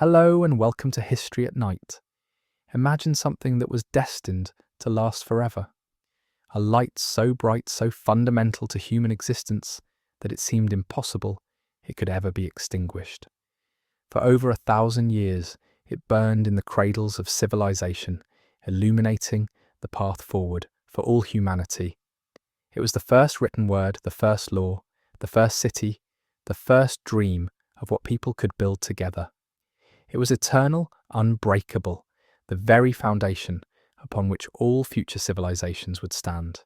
Hello and welcome to History at Night. Imagine something that was destined to last forever. A light so bright, so fundamental to human existence that it seemed impossible it could ever be extinguished. For over 1,000 years, it burned in the cradles of civilization, illuminating the path forward for all humanity. It was the first written word, the first law, the first city, the first dream of what people could build together. It was eternal, unbreakable, the very foundation upon which all future civilizations would stand.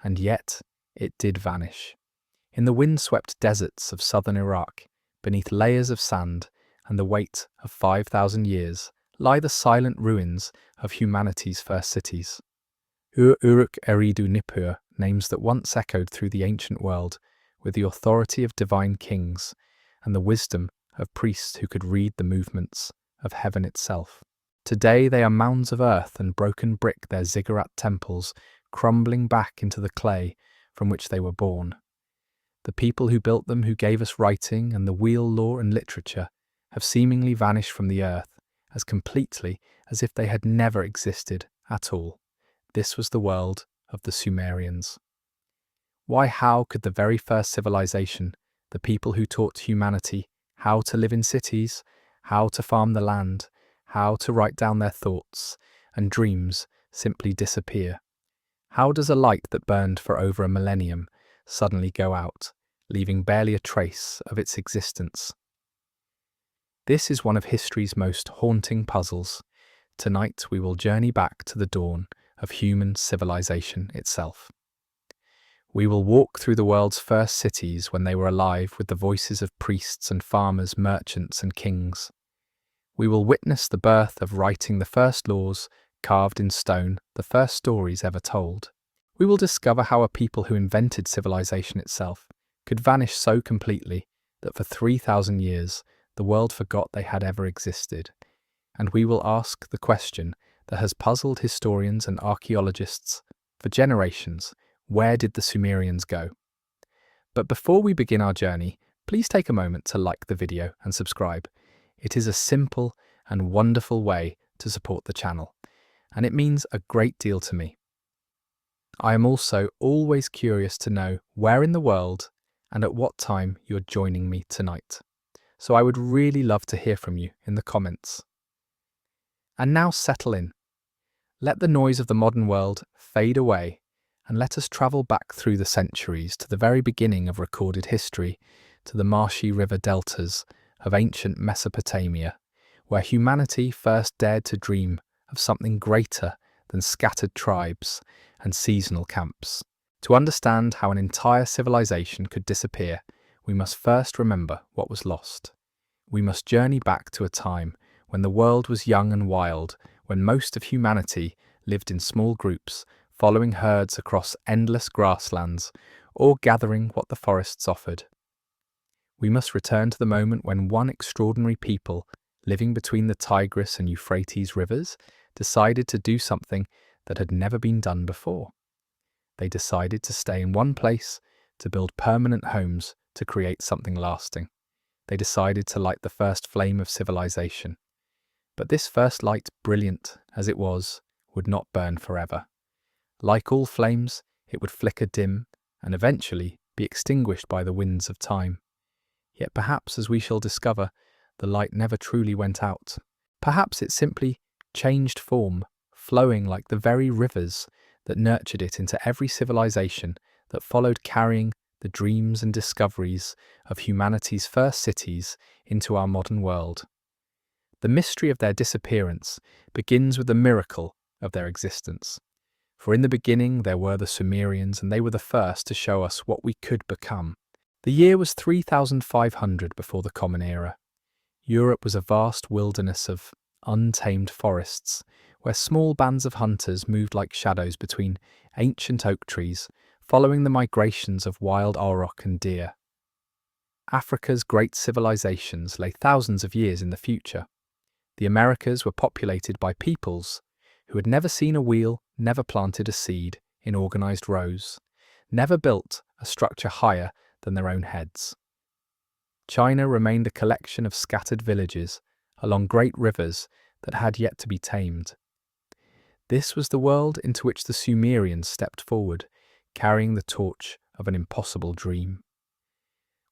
And yet, it did vanish. In the windswept deserts of southern Iraq, beneath layers of sand and the weight of 5,000 years, lie the silent ruins of humanity's first cities. Uruk Eridu Nippur, names that once echoed through the ancient world with the authority of divine kings and the wisdom of priests who could read the movements of heaven itself. Today they are mounds of earth and broken brick, their ziggurat temples crumbling back into the clay from which they were born. The people who built them, who gave us writing and the wheel, law and literature, have seemingly vanished from the earth as completely as if they had never existed at all. This was the world of the Sumerians. Why, how could the very first civilization, the people who taught humanity how to live in cities, how to farm the land, how to write down their thoughts and dreams, simply disappear? How does a light that burned for over a millennium suddenly go out, leaving barely a trace of its existence? This is one of history's most haunting puzzles. Tonight we will journey back to the dawn of human civilization itself. We will walk through the world's first cities when they were alive with the voices of priests and farmers, merchants and kings. We will witness the birth of writing, the first laws carved in stone, the first stories ever told. We will discover how a people who invented civilization itself could vanish so completely that for 3,000 years the world forgot they had ever existed. And we will ask the question that has puzzled historians and archaeologists for generations: where did the Sumerians go? But before we begin our journey, please take a moment to like the video and subscribe. It is a simple and wonderful way to support the channel, and it means a great deal to me. I am also always curious to know where in the world and at what time you're joining me tonight. So I would really love to hear from you in the comments. And now settle in. Let the noise of the modern world fade away, and let us travel back through the centuries to the very beginning of recorded history, to the marshy river deltas of ancient Mesopotamia, where humanity first dared to dream of something greater than scattered tribes and seasonal camps. To understand how an entire civilization could disappear, we must first remember what was lost. We must journey back to a time when the world was young and wild, when most of humanity lived in small groups, following herds across endless grasslands, or gathering what the forests offered. We must return to the moment when one extraordinary people, living between the Tigris and Euphrates rivers, decided to do something that had never been done before. They decided to stay in one place, to build permanent homes, to create something lasting. They decided to light the first flame of civilization. But this first light, brilliant as it was, would not burn forever. Like all flames, it would flicker dim and eventually be extinguished by the winds of time. Yet perhaps, as we shall discover, the light never truly went out. Perhaps it simply changed form, flowing like the very rivers that nurtured it into every civilization that followed, carrying the dreams and discoveries of humanity's first cities into our modern world. The mystery of their disappearance begins with the miracle of their existence. For in the beginning there were the Sumerians, and they were the first to show us what we could become. The year was 3,500 before the Common Era. Europe was a vast wilderness of untamed forests, where small bands of hunters moved like shadows between ancient oak trees, following the migrations of wild auroch and deer. Africa's great civilizations lay thousands of years in the future. The Americas were populated by peoples who had never seen a wheel, never planted a seed in organized rows, never built a structure higher than their own heads. China remained a collection of scattered villages, along great rivers that had yet to be tamed. This was the world into which the Sumerians stepped forward, carrying the torch of an impossible dream.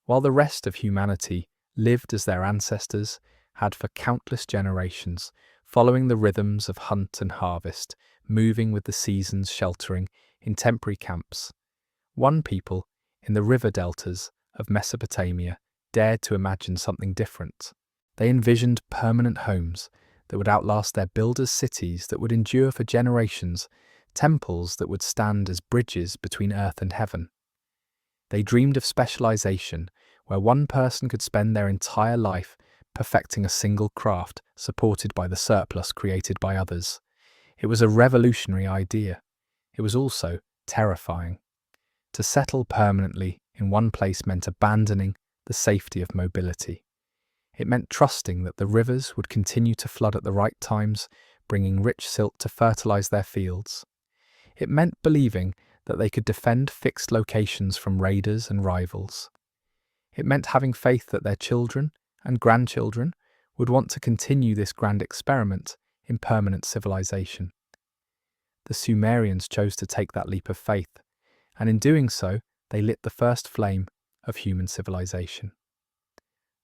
While the rest of humanity lived as their ancestors had for countless generations, following the rhythms of hunt and harvest, moving with the seasons, sheltering in temporary camps, one people in the river deltas of Mesopotamia dared to imagine something different. They envisioned permanent homes that would outlast their builders' cities, that would endure for generations, temples that would stand as bridges between earth and heaven. They dreamed of specialization, where one person could spend their entire life perfecting a single craft supported by the surplus created by others. It was a revolutionary idea. It was also terrifying. To settle permanently in one place meant abandoning the safety of mobility. It meant trusting that the rivers would continue to flood at the right times, bringing rich silt to fertilize their fields. It meant believing that they could defend fixed locations from raiders and rivals. It meant having faith that their children and grandchildren would want to continue this grand experiment in permanent civilization. The Sumerians chose to take that leap of faith, and in doing so, they lit the first flame of human civilization.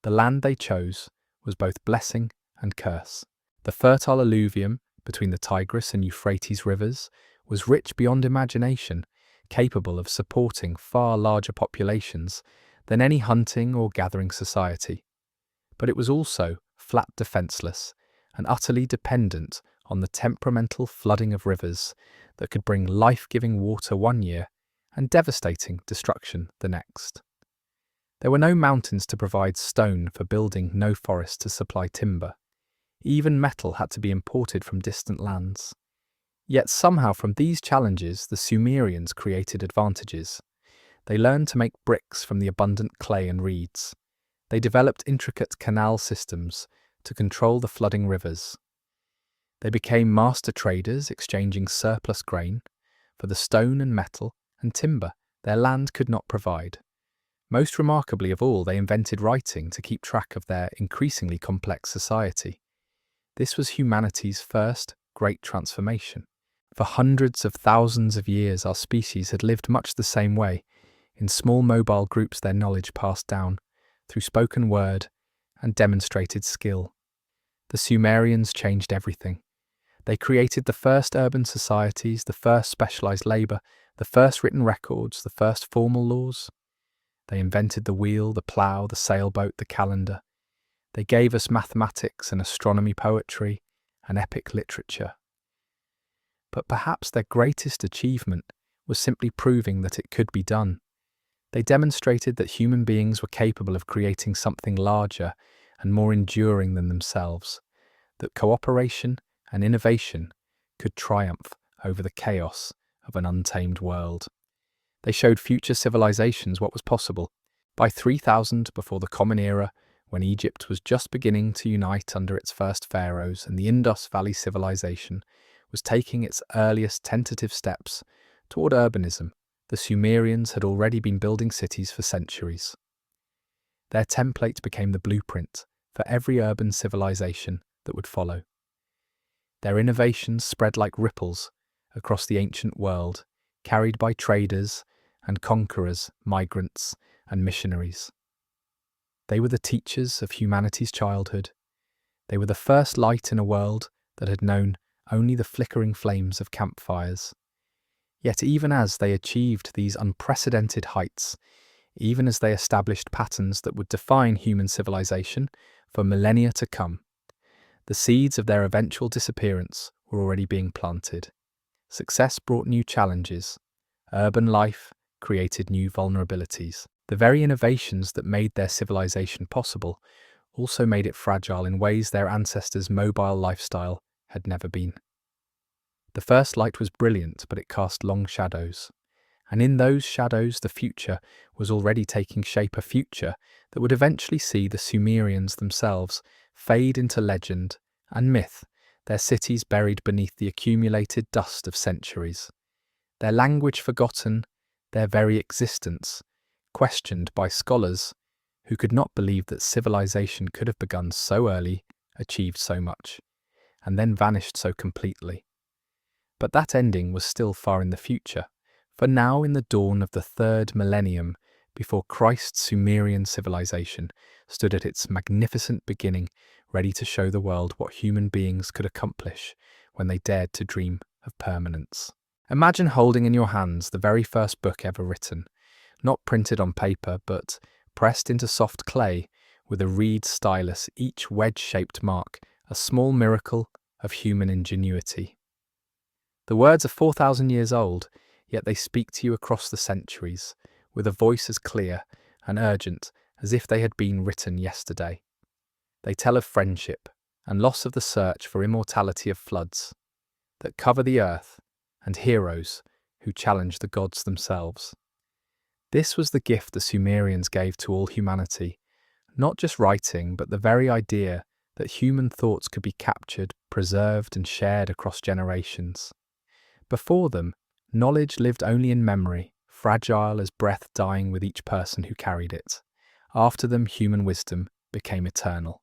The land they chose was both blessing and curse. The fertile alluvium between the Tigris and Euphrates rivers was rich beyond imagination, capable of supporting far larger populations than any hunting or gathering society. But it was also flat, defenseless, and utterly dependent on the temperamental flooding of rivers that could bring life-giving water one year and devastating destruction the next. There were no mountains to provide stone for building, no forest to supply timber. Even metal had to be imported from distant lands. Yet somehow from these challenges the Sumerians created advantages. They learned to make bricks from the abundant clay and reeds. They developed intricate canal systems to control the flooding rivers. They became master traders, exchanging surplus grain for the stone and metal and timber their land could not provide. Most remarkably of all, they invented writing to keep track of their increasingly complex society. This was humanity's first great transformation. For hundreds of thousands of years, our species had lived much the same way. In small mobile groups, their knowledge passed down through spoken word and demonstrated skill. The Sumerians changed everything. They created the first urban societies, the first specialized labor, the first written records, the first formal laws. They invented the wheel, the plough, the sailboat, the calendar. They gave us mathematics and astronomy, poetry, and epic literature. But perhaps their greatest achievement was simply proving that it could be done. They demonstrated that human beings were capable of creating something larger and more enduring than themselves, that cooperation and innovation could triumph over the chaos of an untamed world. They showed future civilizations what was possible. By 3000 before the Common Era, when Egypt was just beginning to unite under its first pharaohs and the Indus Valley civilization was taking its earliest tentative steps toward urbanism, the Sumerians had already been building cities for centuries. Their template became the blueprint for every urban civilization that would follow. Their innovations spread like ripples across the ancient world, carried by traders and conquerors, migrants and missionaries. They were the teachers of humanity's childhood. They were the first light in a world that had known only the flickering flames of campfires. Yet even as they achieved these unprecedented heights, even as they established patterns that would define human civilization for millennia to come, the seeds of their eventual disappearance were already being planted. Success brought new challenges. Urban life created new vulnerabilities. The very innovations that made their civilization possible also made it fragile in ways their ancestors' mobile lifestyle had never been. The first light was brilliant, but it cast long shadows. And in those shadows, the future was already taking shape, a future that would eventually see the Sumerians themselves fade into legend and myth, their cities buried beneath the accumulated dust of centuries, their language forgotten, their very existence questioned by scholars who could not believe that civilization could have begun so early achieved so much, and then vanished so completely. But that ending was still far in the future, for now in the dawn of the third millennium before Christ's Sumerian civilization stood at its magnificent beginning, ready to show the world what human beings could accomplish when they dared to dream of permanence. Imagine holding in your hands the very first book ever written, not printed on paper, but pressed into soft clay with a reed stylus, each wedge-shaped mark, a small miracle of human ingenuity. The words are 4,000 years old, yet they speak to you across the centuries, with a voice as clear and urgent as if they had been written yesterday. They tell of friendship and loss, of the search for immortality, of floods that cover the earth, and heroes who challenge the gods themselves. This was the gift the Sumerians gave to all humanity, not just writing, but the very idea that human thoughts could be captured, preserved, and shared across generations. Before them, knowledge lived only in memory, fragile as breath dying with each person who carried it. After them, human wisdom became eternal.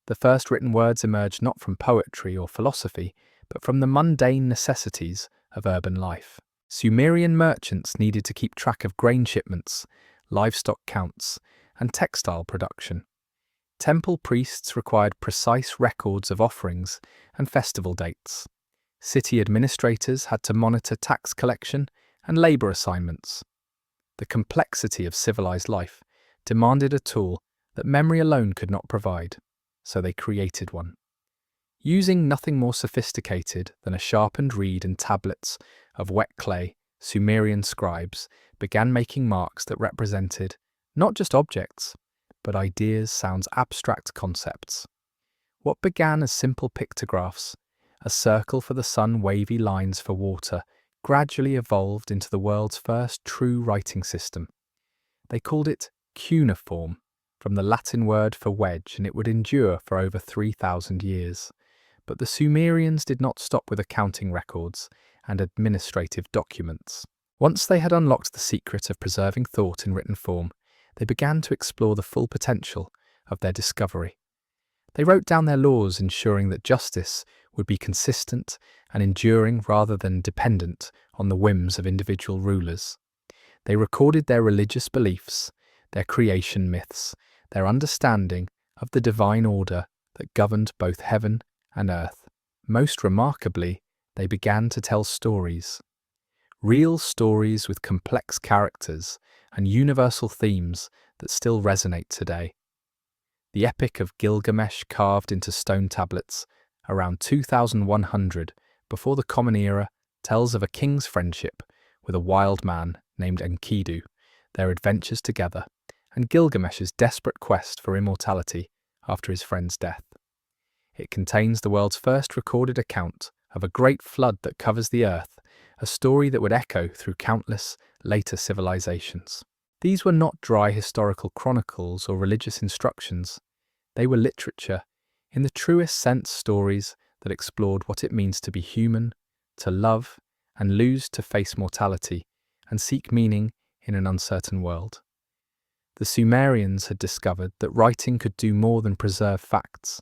The first written words emerged not from poetry or philosophy, but from the mundane necessities of urban life. Sumerian merchants needed to keep track of grain shipments, livestock counts, and textile production. Temple priests required precise records of offerings and festival dates. City administrators had to monitor tax collection and labor assignments. The complexity of civilized life demanded a tool that memory alone could not provide, so they created one. Using nothing more sophisticated than a sharpened reed and tablets of wet clay, Sumerian scribes began making marks that represented not just objects, but ideas, sounds, abstract concepts. What began as simple pictographs, a circle for the sun, wavy lines for water, gradually evolved into the world's first true writing system. They called it cuneiform, from the Latin word for wedge, and it would endure for over 3,000 years. But the Sumerians did not stop with accounting records and administrative documents. Once they had unlocked the secret of preserving thought in written form, they began to explore the full potential of their discovery. They wrote down their laws, ensuring that justice would be consistent and enduring rather than dependent on the whims of individual rulers. They recorded their religious beliefs, their creation myths, their understanding of the divine order that governed both heaven and earth. Most remarkably, they began to tell stories. Real stories with complex characters and universal themes that still resonate today. The Epic of Gilgamesh, carved into stone tablets around 2100 before the Common Era, tells of a king's friendship with a wild man named Enkidu, their adventures together, and Gilgamesh's desperate quest for immortality after his friend's death. It contains the world's first recorded account of a great flood that covers the earth, a story that would echo through countless later civilizations. These were not dry historical chronicles or religious instructions. They were literature, in the truest sense, stories that explored what it means to be human, to love and lose, to face mortality, and seek meaning in an uncertain world. The Sumerians had discovered that writing could do more than preserve facts.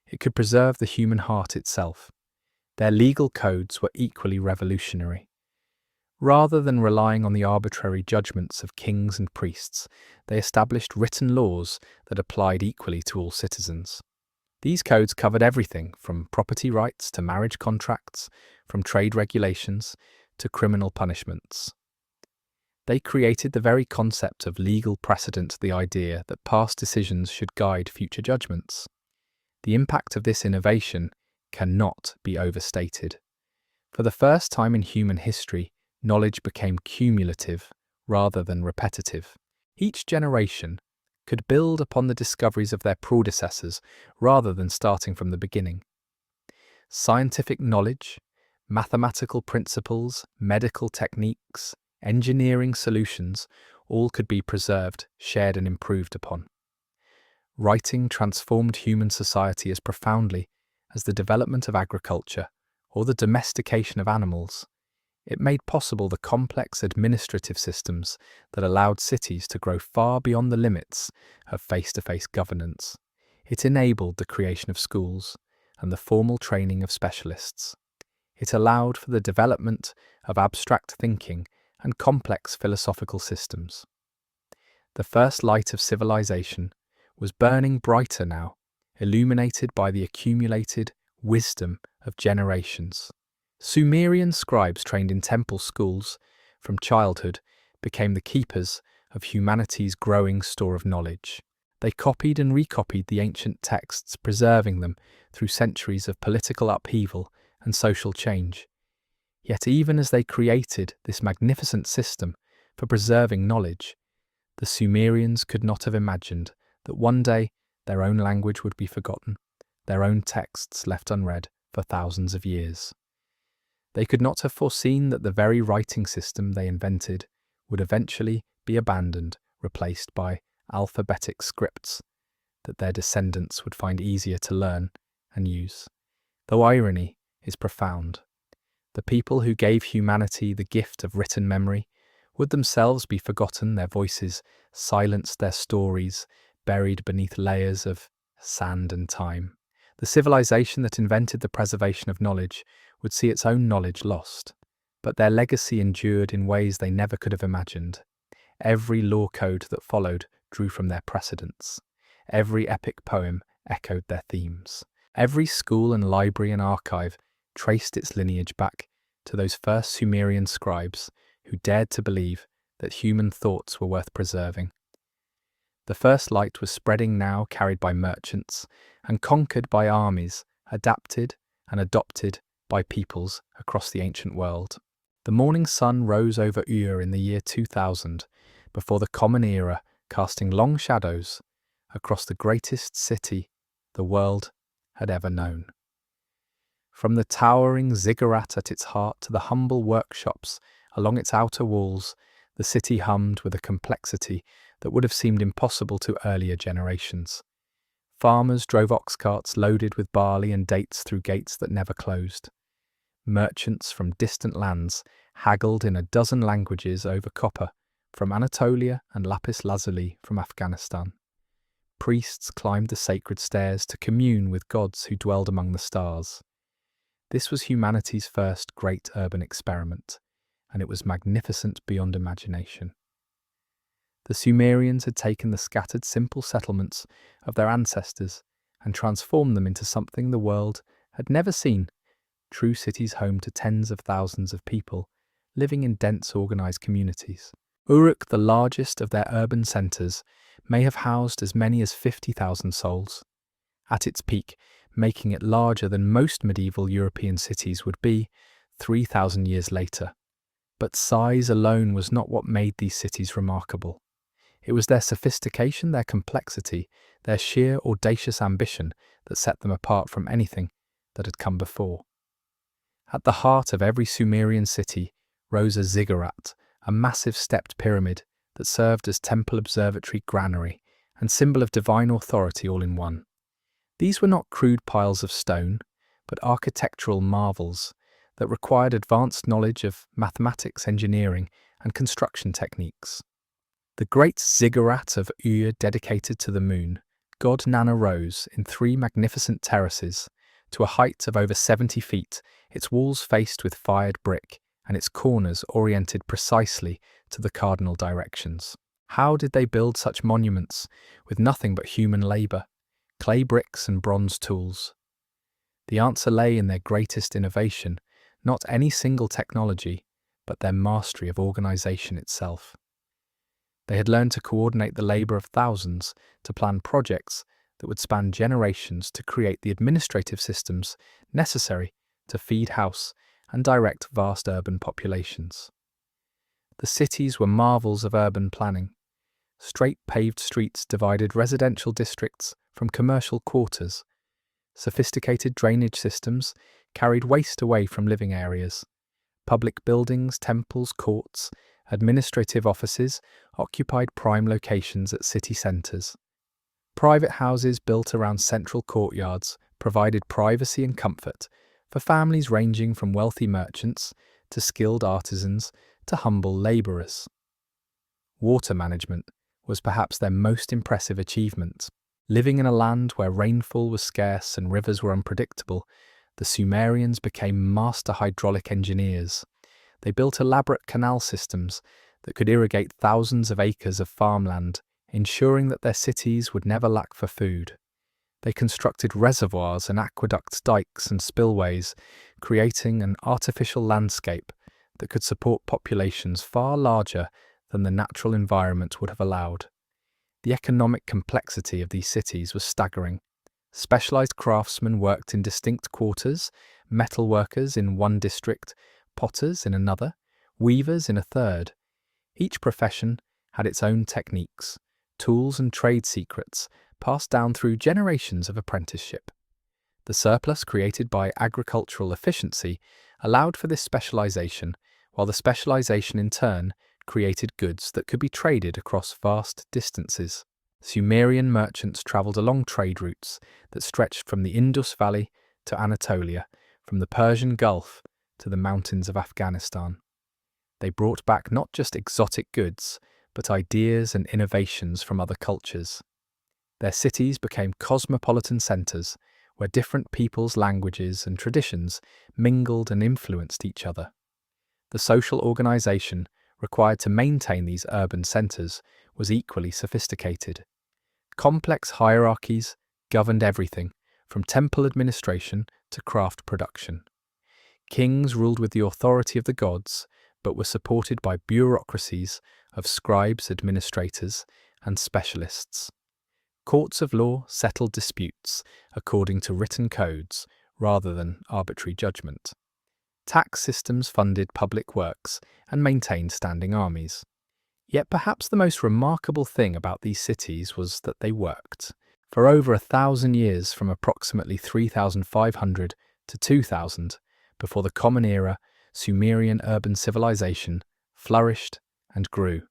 It could preserve the human heart itself. Their legal codes were equally revolutionary. Rather than relying on the arbitrary judgments of kings and priests, they established written laws that applied equally to all citizens. These codes covered everything from property rights to marriage contracts, from trade regulations to criminal punishments. They created the very concept of legal precedent, the idea that past decisions should guide future judgments. The impact of this innovation cannot be overstated. For the first time in human history, knowledge became cumulative rather than repetitive. Each generation could build upon the discoveries of their predecessors rather than starting from the beginning. Scientific knowledge, mathematical principles, medical techniques, engineering solutions, all could be preserved, shared, and improved upon. Writing transformed human society as profoundly as the development of agriculture or the domestication of animals. It made possible the complex administrative systems that allowed cities to grow far beyond the limits of face-to-face governance. It enabled the creation of schools and the formal training of specialists. It allowed for the development of abstract thinking and complex philosophical systems. The first light of civilization was burning brighter now, illuminated by the accumulated wisdom of generations. Sumerian scribes trained in temple schools from childhood became the keepers of humanity's growing store of knowledge. They copied and recopied the ancient texts, preserving them through centuries of political upheaval and social change. Yet even as they created this magnificent system for preserving knowledge, the Sumerians could not have imagined that one day their own language would be forgotten, their own texts left unread for thousands of years. They could not have foreseen that the very writing system they invented would eventually be abandoned, replaced by alphabetic scripts that their descendants would find easier to learn and use. Though irony is profound, the people who gave humanity the gift of written memory would themselves be forgotten, their voices silenced, their stories buried beneath layers of sand and time. The civilization that invented the preservation of knowledge would see its own knowledge lost, but their legacy endured in ways they never could have imagined. Every law code that followed drew from their precedents. Every epic poem echoed their themes. Every school and library and archive traced its lineage back to those first Sumerian scribes who dared to believe that human thoughts were worth preserving. The first light was spreading now, carried by merchants and conquered by armies, adapted and adopted by peoples across the ancient world. The morning sun rose over Ur in the year 2000, before the Common Era, casting long shadows across the greatest city the world had ever known. From the towering ziggurat at its heart to the humble workshops along its outer walls, the city hummed with a complexity that would have seemed impossible to earlier generations. Farmers drove ox carts loaded with barley and dates through gates that never closed. Merchants from distant lands haggled in a dozen languages over copper from Anatolia and lapis lazuli from Afghanistan. Priests climbed the sacred stairs to commune with gods who dwelled among the stars. This was humanity's first great urban experiment, and it was magnificent beyond imagination. The Sumerians had taken the scattered, simple settlements of their ancestors and transformed them into something the world had never seen, true cities home to tens of thousands of people living in dense, organized communities. Uruk, the largest of their urban centers, may have housed as many as 50,000 souls. At its peak, making it larger than most medieval European cities would be 3,000 years later. But size alone was not what made these cities remarkable. It was their sophistication, their complexity, their sheer audacious ambition that set them apart from anything that had come before. At the heart of every Sumerian city rose a ziggurat, a massive stepped pyramid that served as temple, observatory, granary, and symbol of divine authority all in one. These were not crude piles of stone, but architectural marvels that required advanced knowledge of mathematics, engineering, and construction techniques. The great ziggurat of Ur, dedicated to the moon, god Nana, rose in 3 magnificent terraces to a height of over 70 feet, its walls faced with fired brick and its corners oriented precisely to the cardinal directions. How did they build such monuments with nothing but human labour, clay bricks and bronze tools? The answer lay in their greatest innovation, not any single technology, but their mastery of organisation itself. They had learned to coordinate the labour of thousands, to plan projects that would span generations, to create the administrative systems necessary to feed, house, and direct vast urban populations. The cities were marvels of urban planning. Straight paved streets divided residential districts from commercial quarters. Sophisticated drainage systems carried waste away from living areas. Public buildings, temples, courts, administrative offices occupied prime locations at city centres. Private houses built around central courtyards provided privacy and comfort for families ranging from wealthy merchants to skilled artisans to humble labourers. Water management was perhaps their most impressive achievement. Living in a land where rainfall was scarce and rivers were unpredictable, the Sumerians became master hydraulic engineers. They built elaborate canal systems that could irrigate thousands of acres of farmland, ensuring that their cities would never lack for food. They constructed reservoirs and aqueducts, dikes and spillways, creating an artificial landscape that could support populations far larger than the natural environment would have allowed. The economic complexity of these cities was staggering. Specialized craftsmen worked in distinct quarters, metal workers in one district, potters in another, weavers in a third. Each profession had its own techniques, tools and trade secrets passed down through generations of apprenticeship. The surplus created by agricultural efficiency allowed for this specialization, while the specialization in turn created goods that could be traded across vast distances. Sumerian merchants traveled along trade routes that stretched from the Indus Valley to Anatolia, from the Persian Gulf to the mountains of Afghanistan. They brought back not just exotic goods, but ideas and innovations from other cultures. Their cities became cosmopolitan centers where different peoples' languages and traditions mingled and influenced each other. The social organization required to maintain these urban centers was equally sophisticated. Complex hierarchies governed everything, from temple administration to craft production. Kings ruled with the authority of the gods, but were supported by bureaucracies of scribes, administrators, and specialists. Courts of law settled disputes according to written codes rather than arbitrary judgment. Tax systems funded public works and maintained standing armies. Yet perhaps the most remarkable thing about these cities was that they worked. For over 1,000 years, from approximately 3,500 to 2,000, before the Common Era, Sumerian urban civilization flourished and grew.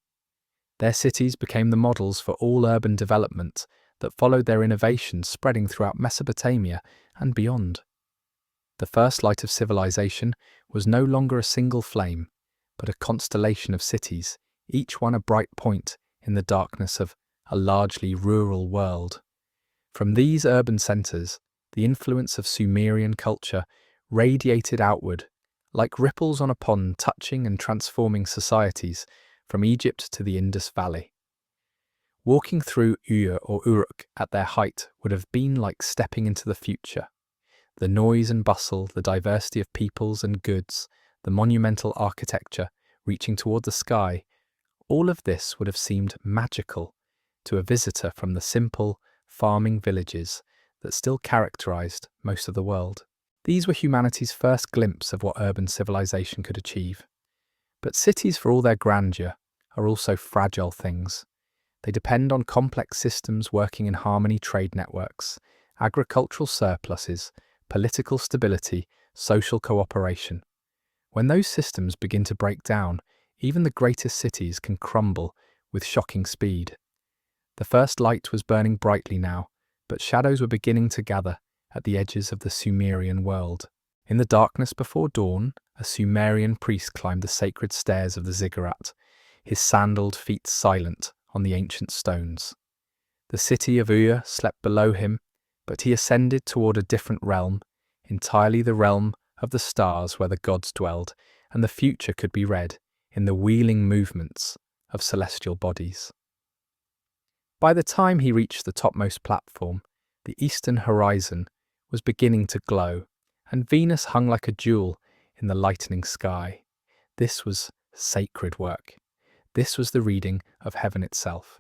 Their cities became the models for all urban development that followed their innovations spreading throughout Mesopotamia and beyond. The first light of civilization was no longer a single flame, but a constellation of cities, each one a bright point in the darkness of a largely rural world. From these urban centers, the influence of Sumerian culture radiated outward, like ripples on a pond touching and transforming societies from Egypt to the Indus Valley. Walking through Ur or Uruk at their height would have been like stepping into the future. The noise and bustle, the diversity of peoples and goods, the monumental architecture reaching toward the sky, all of this would have seemed magical to a visitor from the simple, farming villages that still characterized most of the world. These were humanity's first glimpse of what urban civilization could achieve. But cities, for all their grandeur, are also fragile things. They depend on complex systems working in harmony, trade networks, agricultural surpluses, political stability, social cooperation. When those systems begin to break down, even the greatest cities can crumble with shocking speed. The first light was burning brightly now, but shadows were beginning to gather at the edges of the Sumerian world. In the darkness before dawn, a Sumerian priest climbed the sacred stairs of the ziggurat, his sandaled feet silent on the ancient stones. The city of Ur slept below him, but he ascended toward a different realm, entirely the realm of the stars where the gods dwelled, and the future could be read in the wheeling movements of celestial bodies. By the time he reached the topmost platform, the eastern horizon was beginning to glow, and Venus hung like a jewel in the lightening sky. This was sacred work. This was the reading of heaven itself.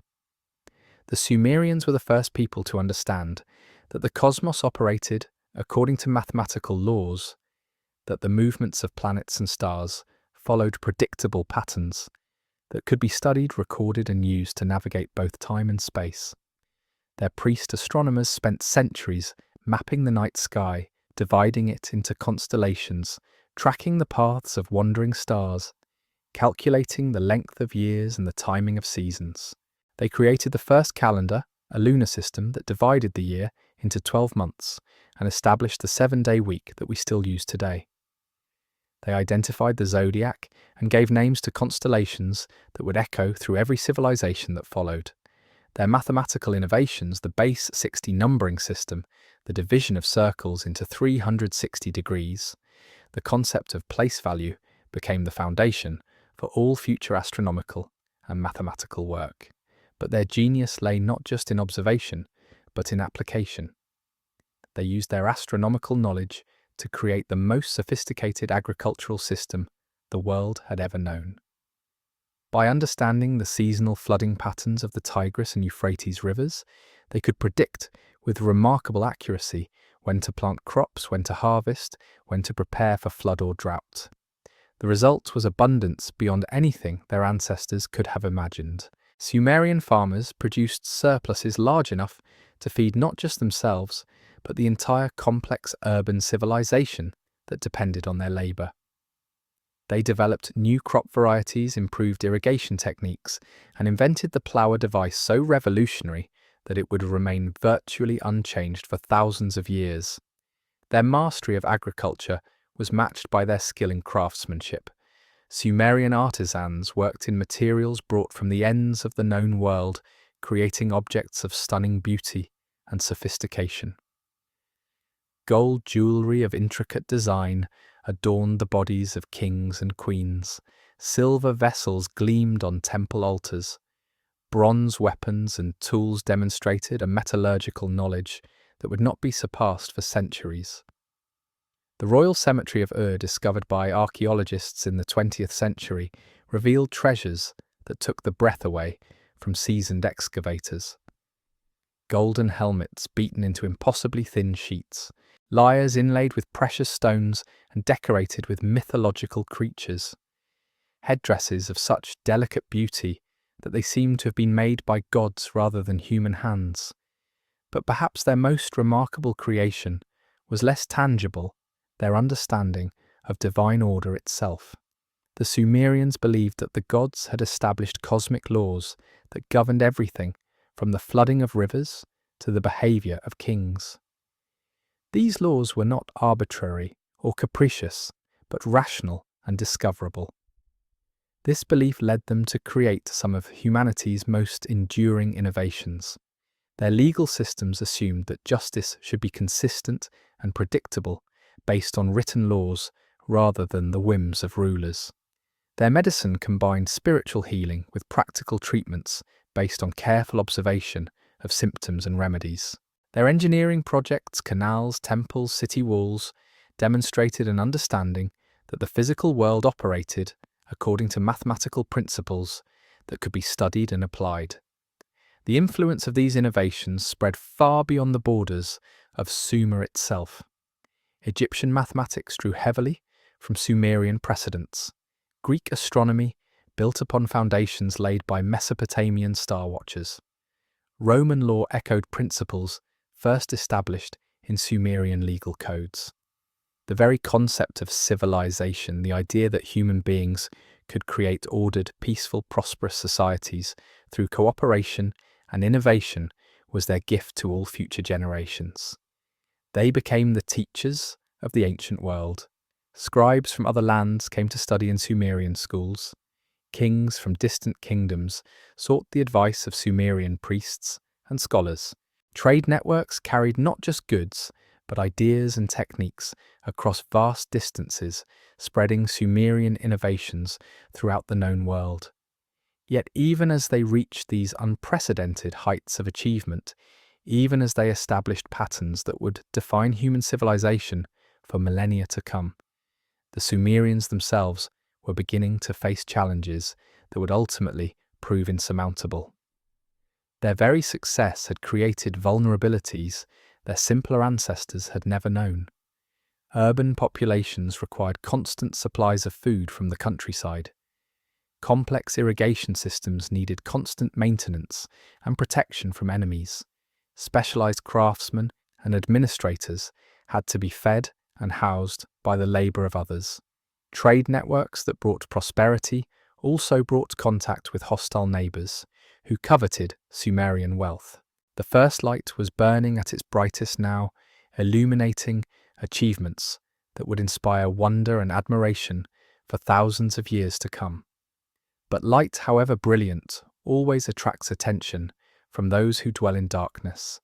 The Sumerians were the first people to understand that the cosmos operated according to mathematical laws, that the movements of planets and stars followed predictable patterns that could be studied, recorded, and used to navigate both time and space. Their priest astronomers spent centuries mapping the night sky, dividing it into constellations, tracking the paths of wandering stars, calculating the length of years and the timing of seasons. They created the first calendar, a lunar system that divided the year into 12 months and established the 7-day week that we still use today. They identified the zodiac and gave names to constellations that would echo through every civilization that followed. Their mathematical innovations, the base 60 numbering system, the division of circles into 360 degrees, the concept of place value became the foundation for all future astronomical and mathematical work. But their genius lay not just in observation, but in application. They used their astronomical knowledge to create the most sophisticated agricultural system the world had ever known. By understanding the seasonal flooding patterns of the Tigris and Euphrates rivers, they could predict with remarkable accuracy when to plant crops, when to harvest, when to prepare for flood or drought. The result was abundance beyond anything their ancestors could have imagined. Sumerian farmers produced surpluses large enough to feed not just themselves, but the entire complex urban civilization that depended on their labor. They developed new crop varieties, improved irrigation techniques, and invented the plough, device so revolutionary that it would remain virtually unchanged for thousands of years. Their mastery of agriculture was matched by their skill in craftsmanship. Sumerian artisans worked in materials brought from the ends of the known world, creating objects of stunning beauty and sophistication. Gold jewelry of intricate design adorned the bodies of kings and queens. Silver vessels gleamed on temple altars. Bronze weapons and tools demonstrated a metallurgical knowledge that would not be surpassed for centuries. The royal cemetery of Ur, discovered by archaeologists in the 20th century, revealed treasures that took the breath away from seasoned excavators. Golden helmets beaten into impossibly thin sheets, lyres inlaid with precious stones and decorated with mythological creatures, headdresses of such delicate beauty that they seemed to have been made by gods rather than human hands. But perhaps their most remarkable creation was less tangible, their understanding of divine order itself. The Sumerians believed that the gods had established cosmic laws that governed everything from the flooding of rivers to the behavior of kings. These laws were not arbitrary or capricious, but rational and discoverable. This belief led them to create some of humanity's most enduring innovations. Their legal systems assumed that justice should be consistent and predictable, based on written laws rather than the whims of rulers. Their medicine combined spiritual healing with practical treatments based on careful observation of symptoms and remedies. Their engineering projects, canals, temples, city walls, demonstrated an understanding that the physical world operated according to mathematical principles that could be studied and applied. The influence of these innovations spread far beyond the borders of Sumer itself. Egyptian mathematics drew heavily from Sumerian precedents. Greek astronomy built upon foundations laid by Mesopotamian star watchers. Roman law echoed principles first established in Sumerian legal codes. The very concept of civilization, the idea that human beings could create ordered, peaceful, prosperous societies through cooperation and innovation, was their gift to all future generations. They became the teachers of the ancient world. Scribes from other lands came to study in Sumerian schools. Kings from distant kingdoms sought the advice of Sumerian priests and scholars. Trade networks carried not just goods, but ideas and techniques across vast distances, spreading Sumerian innovations throughout the known world. Yet even as they reached these unprecedented heights of achievement, even as they established patterns that would define human civilization for millennia to come, the Sumerians themselves were beginning to face challenges that would ultimately prove insurmountable. Their very success had created vulnerabilities their simpler ancestors had never known. Urban populations required constant supplies of food from the countryside. Complex irrigation systems needed constant maintenance and protection from enemies. Specialized craftsmen and administrators had to be fed and housed by the labor of others. Trade networks that brought prosperity also brought contact with hostile neighbors who coveted Sumerian wealth. The first light was burning at its brightest now, illuminating achievements that would inspire wonder and admiration for thousands of years to come. But light, however brilliant, always attracts attention from those who dwell in darkness.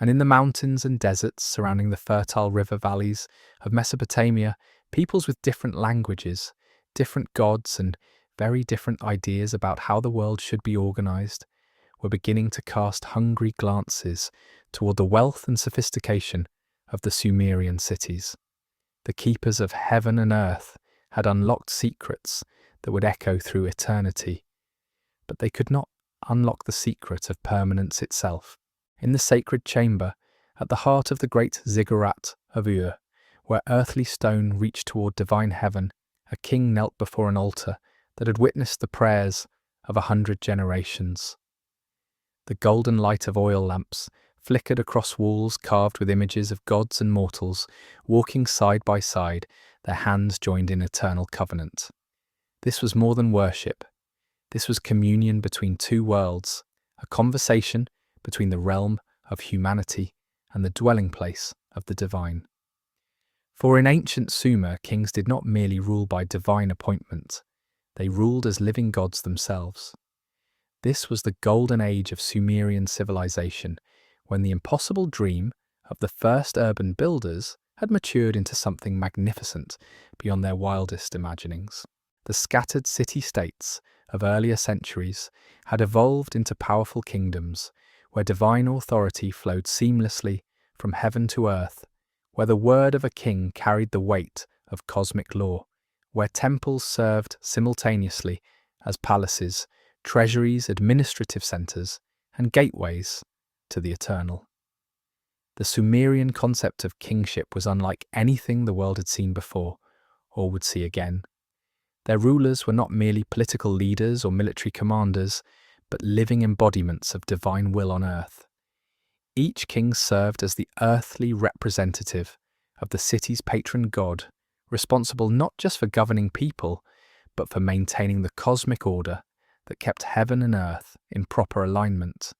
And in the mountains and deserts surrounding the fertile river valleys of Mesopotamia, peoples with different languages, different gods, and very different ideas about how the world should be organized were beginning to cast hungry glances toward the wealth and sophistication of the Sumerian cities. The keepers of heaven and earth had unlocked secrets that would echo through eternity, but they could not unlock the secret of permanence itself. In the sacred chamber, at the heart of the great ziggurat of Ur, where earthly stone reached toward divine heaven, a king knelt before an altar that had witnessed the prayers of 100 generations. The golden light of oil lamps flickered across walls carved with images of gods and mortals walking side by side, their hands joined in eternal covenant. This was more than worship. This was communion between two worlds, a conversation between the realm of humanity and the dwelling place of the divine. For in ancient Sumer, kings did not merely rule by divine appointment, they ruled as living gods themselves. This was the golden age of Sumerian civilization, when the impossible dream of the first urban builders had matured into something magnificent beyond their wildest imaginings. The scattered city-states of earlier centuries had evolved into powerful kingdoms, where divine authority flowed seamlessly from heaven to earth, where the word of a king carried the weight of cosmic law, where temples served simultaneously as palaces, treasuries, administrative centers, and gateways to the eternal. The Sumerian concept of kingship was unlike anything the world had seen before, or would see again. Their rulers were not merely political leaders or military commanders, but living embodiments of divine will on earth. Each king served as the earthly representative of the city's patron god, responsible not just for governing people, but for maintaining the cosmic order that kept heaven and earth in proper alignment.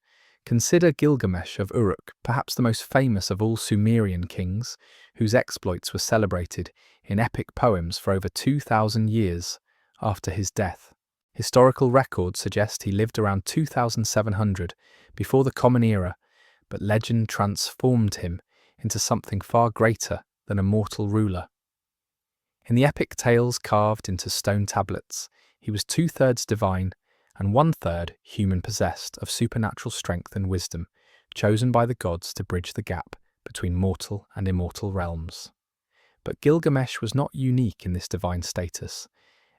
Consider Gilgamesh of Uruk, perhaps the most famous of all Sumerian kings, whose exploits were celebrated in epic poems for over 2,000 years after his death. Historical records suggest he lived around 2,700 before the Common Era, but legend transformed him into something far greater than a mortal ruler. In the epic tales carved into stone tablets, he was 2/3 divine and 1/3 human-possessed of supernatural strength and wisdom, chosen by the gods to bridge the gap between mortal and immortal realms. But Gilgamesh was not unique in this divine status.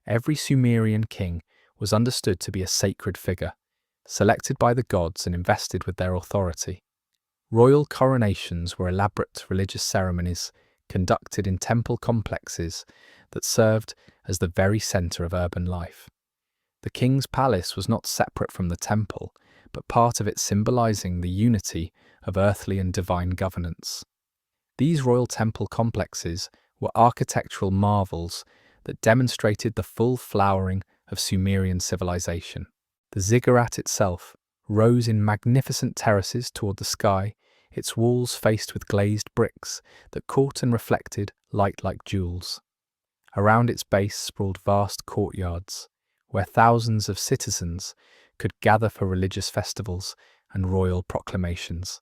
Every Sumerian king was understood to be a sacred figure, selected by the gods and invested with their authority. Royal coronations were elaborate religious ceremonies conducted in temple complexes that served as the very center of urban life. The king's palace was not separate from the temple, but part of it, symbolizing the unity of earthly and divine governance. These royal temple complexes were architectural marvels that demonstrated the full flowering of Sumerian civilization. The ziggurat itself rose in magnificent terraces toward the sky, its walls faced with glazed bricks that caught and reflected light like jewels. Around its base sprawled vast courtyards, where thousands of citizens could gather for religious festivals and royal proclamations.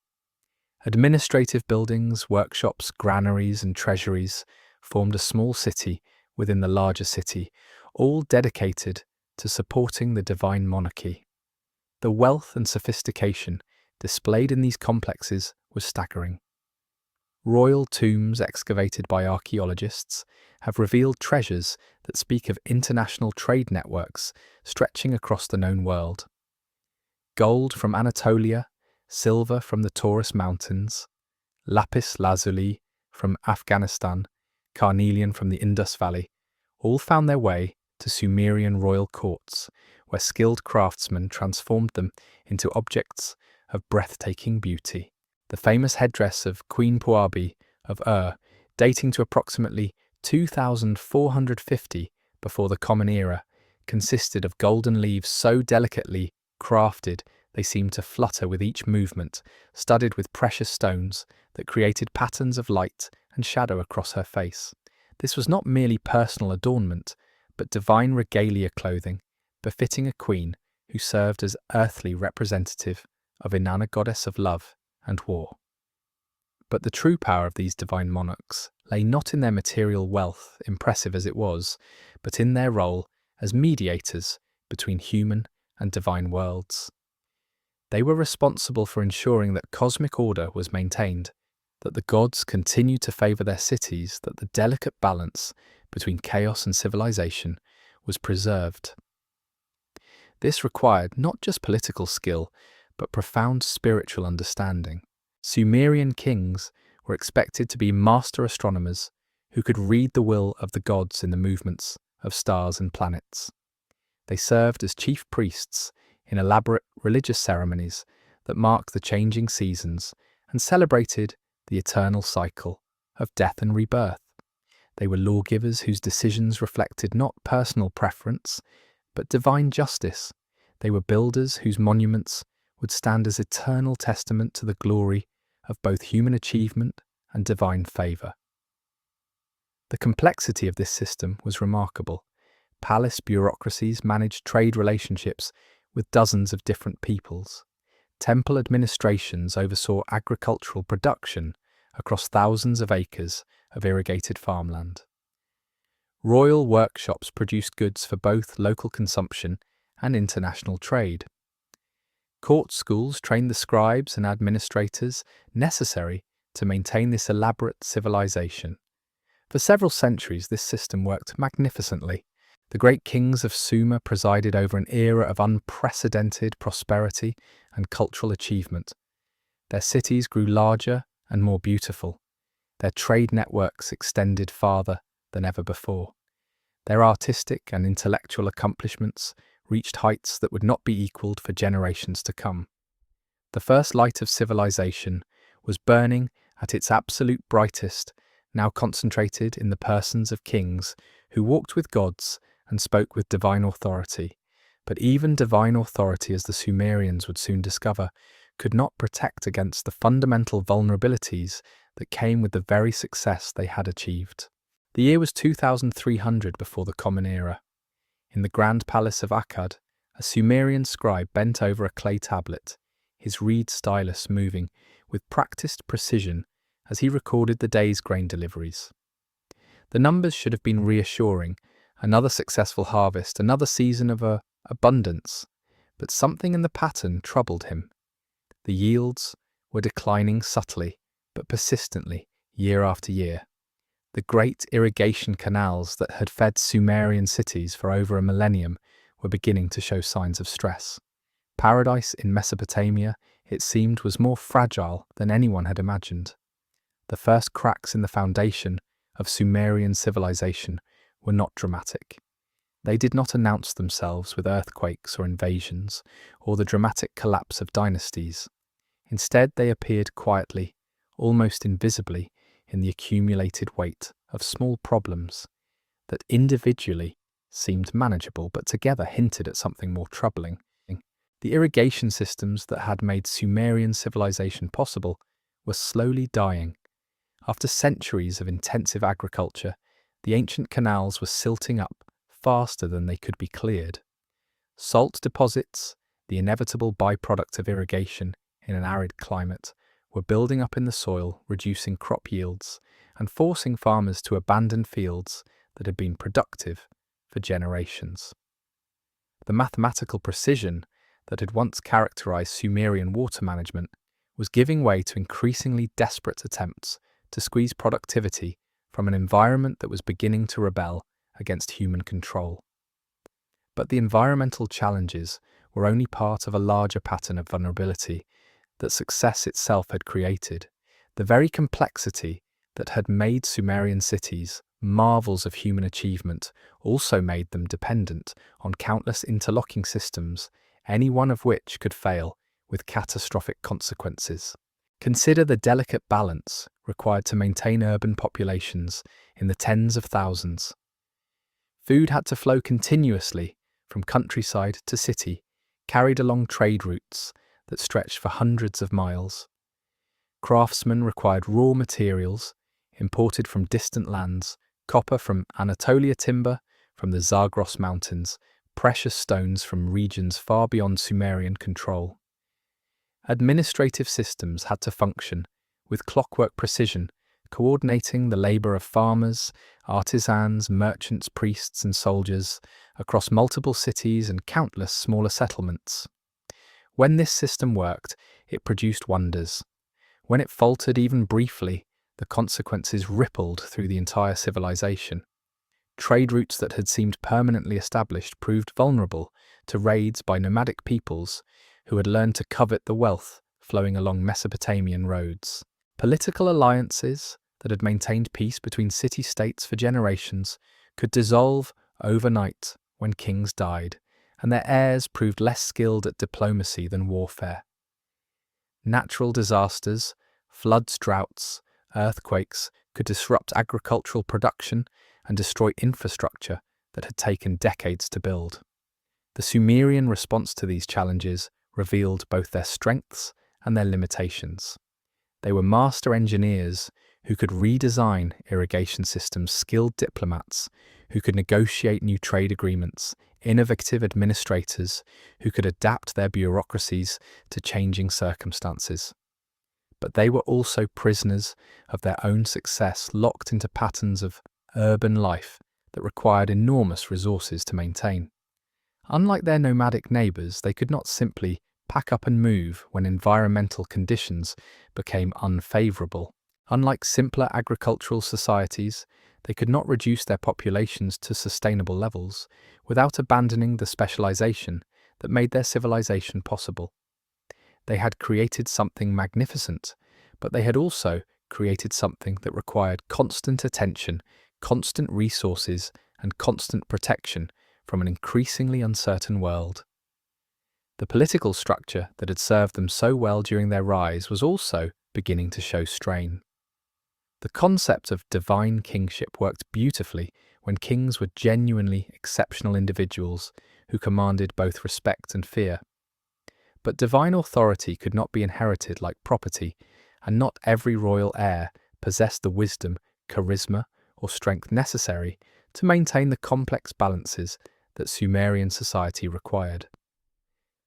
Administrative buildings, workshops, granaries, and treasuries formed a small city within the larger city, all dedicated to supporting the divine monarchy. The wealth and sophistication displayed in these complexes was staggering. Royal tombs excavated by archaeologists have revealed treasures that speak of international trade networks stretching across the known world. Gold from Anatolia, silver from the Taurus Mountains, lapis lazuli from Afghanistan, carnelian from the Indus Valley, all found their way to Sumerian royal courts, where skilled craftsmen transformed them into objects of breathtaking beauty. The famous headdress of Queen Puabi of Ur, dating to approximately 2450 before the Common Era, consisted of golden leaves so delicately crafted they seemed to flutter with each movement, studded with precious stones that created patterns of light and shadow across her face. This was not merely personal adornment, but divine regalia clothing, befitting a queen who served as earthly representative of Inanna, goddess of love and war. But the true power of these divine monarchs lay not in their material wealth, impressive as it was, but in their role as mediators between human and divine worlds. They were responsible for ensuring that cosmic order was maintained, that the gods continued to favour their cities, that the delicate balance between chaos and civilization was preserved. This required not just political skill, but profound spiritual understanding. Sumerian kings were expected to be master astronomers who could read the will of the gods in the movements of stars and planets. They served as chief priests in elaborate religious ceremonies that marked the changing seasons and celebrated the eternal cycle of death and rebirth. They were lawgivers whose decisions reflected not personal preference, but divine justice. They were builders whose monuments would stand as eternal testament to the glory of both human achievement and divine favour. The complexity of this system was remarkable. Palace bureaucracies managed trade relationships with dozens of different peoples. Temple administrations oversaw agricultural production across thousands of acres of irrigated farmland. Royal workshops produced goods for both local consumption and international trade. Court schools trained the scribes and administrators necessary to maintain this elaborate civilization. For several centuries, this system worked magnificently. The great kings of Sumer presided over an era of unprecedented prosperity and cultural achievement. Their cities grew larger and more beautiful. Their trade networks extended farther than ever before. Their artistic and intellectual accomplishments reached heights that would not be equaled for generations to come. The first light of civilization was burning at its absolute brightest, now concentrated in the persons of kings who walked with gods and spoke with divine authority. But even divine authority, as the Sumerians would soon discover, could not protect against the fundamental vulnerabilities that came with the very success they had achieved. The year was 2300 before the Common Era. In the grand palace of Akkad, a Sumerian scribe bent over a clay tablet, his reed stylus moving with practiced precision as he recorded the day's grain deliveries. The numbers should have been reassuring: another successful harvest, another season of abundance. But something in the pattern troubled him. The yields were declining subtly but persistently year after year. The great irrigation canals that had fed Sumerian cities for over a millennium were beginning to show signs of stress. Paradise in Mesopotamia, it seemed, was more fragile than anyone had imagined. The first cracks in the foundation of Sumerian civilization were not dramatic. They did not announce themselves with earthquakes or invasions, or the dramatic collapse of dynasties. Instead, they appeared quietly, almost invisibly, in the accumulated weight of small problems that individually seemed manageable, but together hinted at something more troubling. The irrigation systems that had made Sumerian civilization possible were slowly dying. After centuries of intensive agriculture, the ancient canals were silting up faster than they could be cleared. Salt deposits, the inevitable byproduct of irrigation in an arid climate, were building up in the soil, reducing crop yields and forcing farmers to abandon fields that had been productive for generations. The mathematical precision that had once characterized Sumerian water management was giving way to increasingly desperate attempts to squeeze productivity from an environment that was beginning to rebel against human control. But the environmental challenges were only part of a larger pattern of vulnerability that success itself had created. The very complexity that had made Sumerian cities marvels of human achievement also made them dependent on countless interlocking systems, any one of which could fail with catastrophic consequences. Consider the delicate balance required to maintain urban populations in the tens of thousands. Food had to flow continuously from countryside to city, carried along trade routes that stretched for hundreds of miles. Craftsmen required raw materials imported from distant lands, copper from Anatolia, timber from the Zagros Mountains, precious stones from regions far beyond Sumerian control. Administrative systems had to function with clockwork precision, coordinating the labor of farmers, artisans, merchants, priests, and soldiers across multiple cities and countless smaller settlements. When this system worked, it produced wonders. When it faltered even briefly, the consequences rippled through the entire civilization. Trade routes that had seemed permanently established proved vulnerable to raids by nomadic peoples who had learned to covet the wealth flowing along Mesopotamian roads. Political alliances that had maintained peace between city-states for generations could dissolve overnight when kings died, and their heirs proved less skilled at diplomacy than warfare. Natural disasters, floods, droughts, earthquakes could disrupt agricultural production and destroy infrastructure that had taken decades to build. The Sumerian response to these challenges revealed both their strengths and their limitations. They were master engineers who could redesign irrigation systems, skilled diplomats who could negotiate new trade agreements, innovative administrators who could adapt their bureaucracies to changing circumstances. But they were also prisoners of their own success, locked into patterns of urban life that required enormous resources to maintain. Unlike their nomadic neighbours, they could not simply pack up and move when environmental conditions became unfavourable. Unlike simpler agricultural societies, they could not reduce their populations to sustainable levels without abandoning the specialisation that made their civilization possible. They had created something magnificent, but they had also created something that required constant attention, constant resources, and constant protection from an increasingly uncertain world. The political structure that had served them so well during their rise was also beginning to show strain. The concept of divine kingship worked beautifully when kings were genuinely exceptional individuals who commanded both respect and fear. But divine authority could not be inherited like property, and not every royal heir possessed the wisdom, charisma, or strength necessary to maintain the complex balances that Sumerian society required.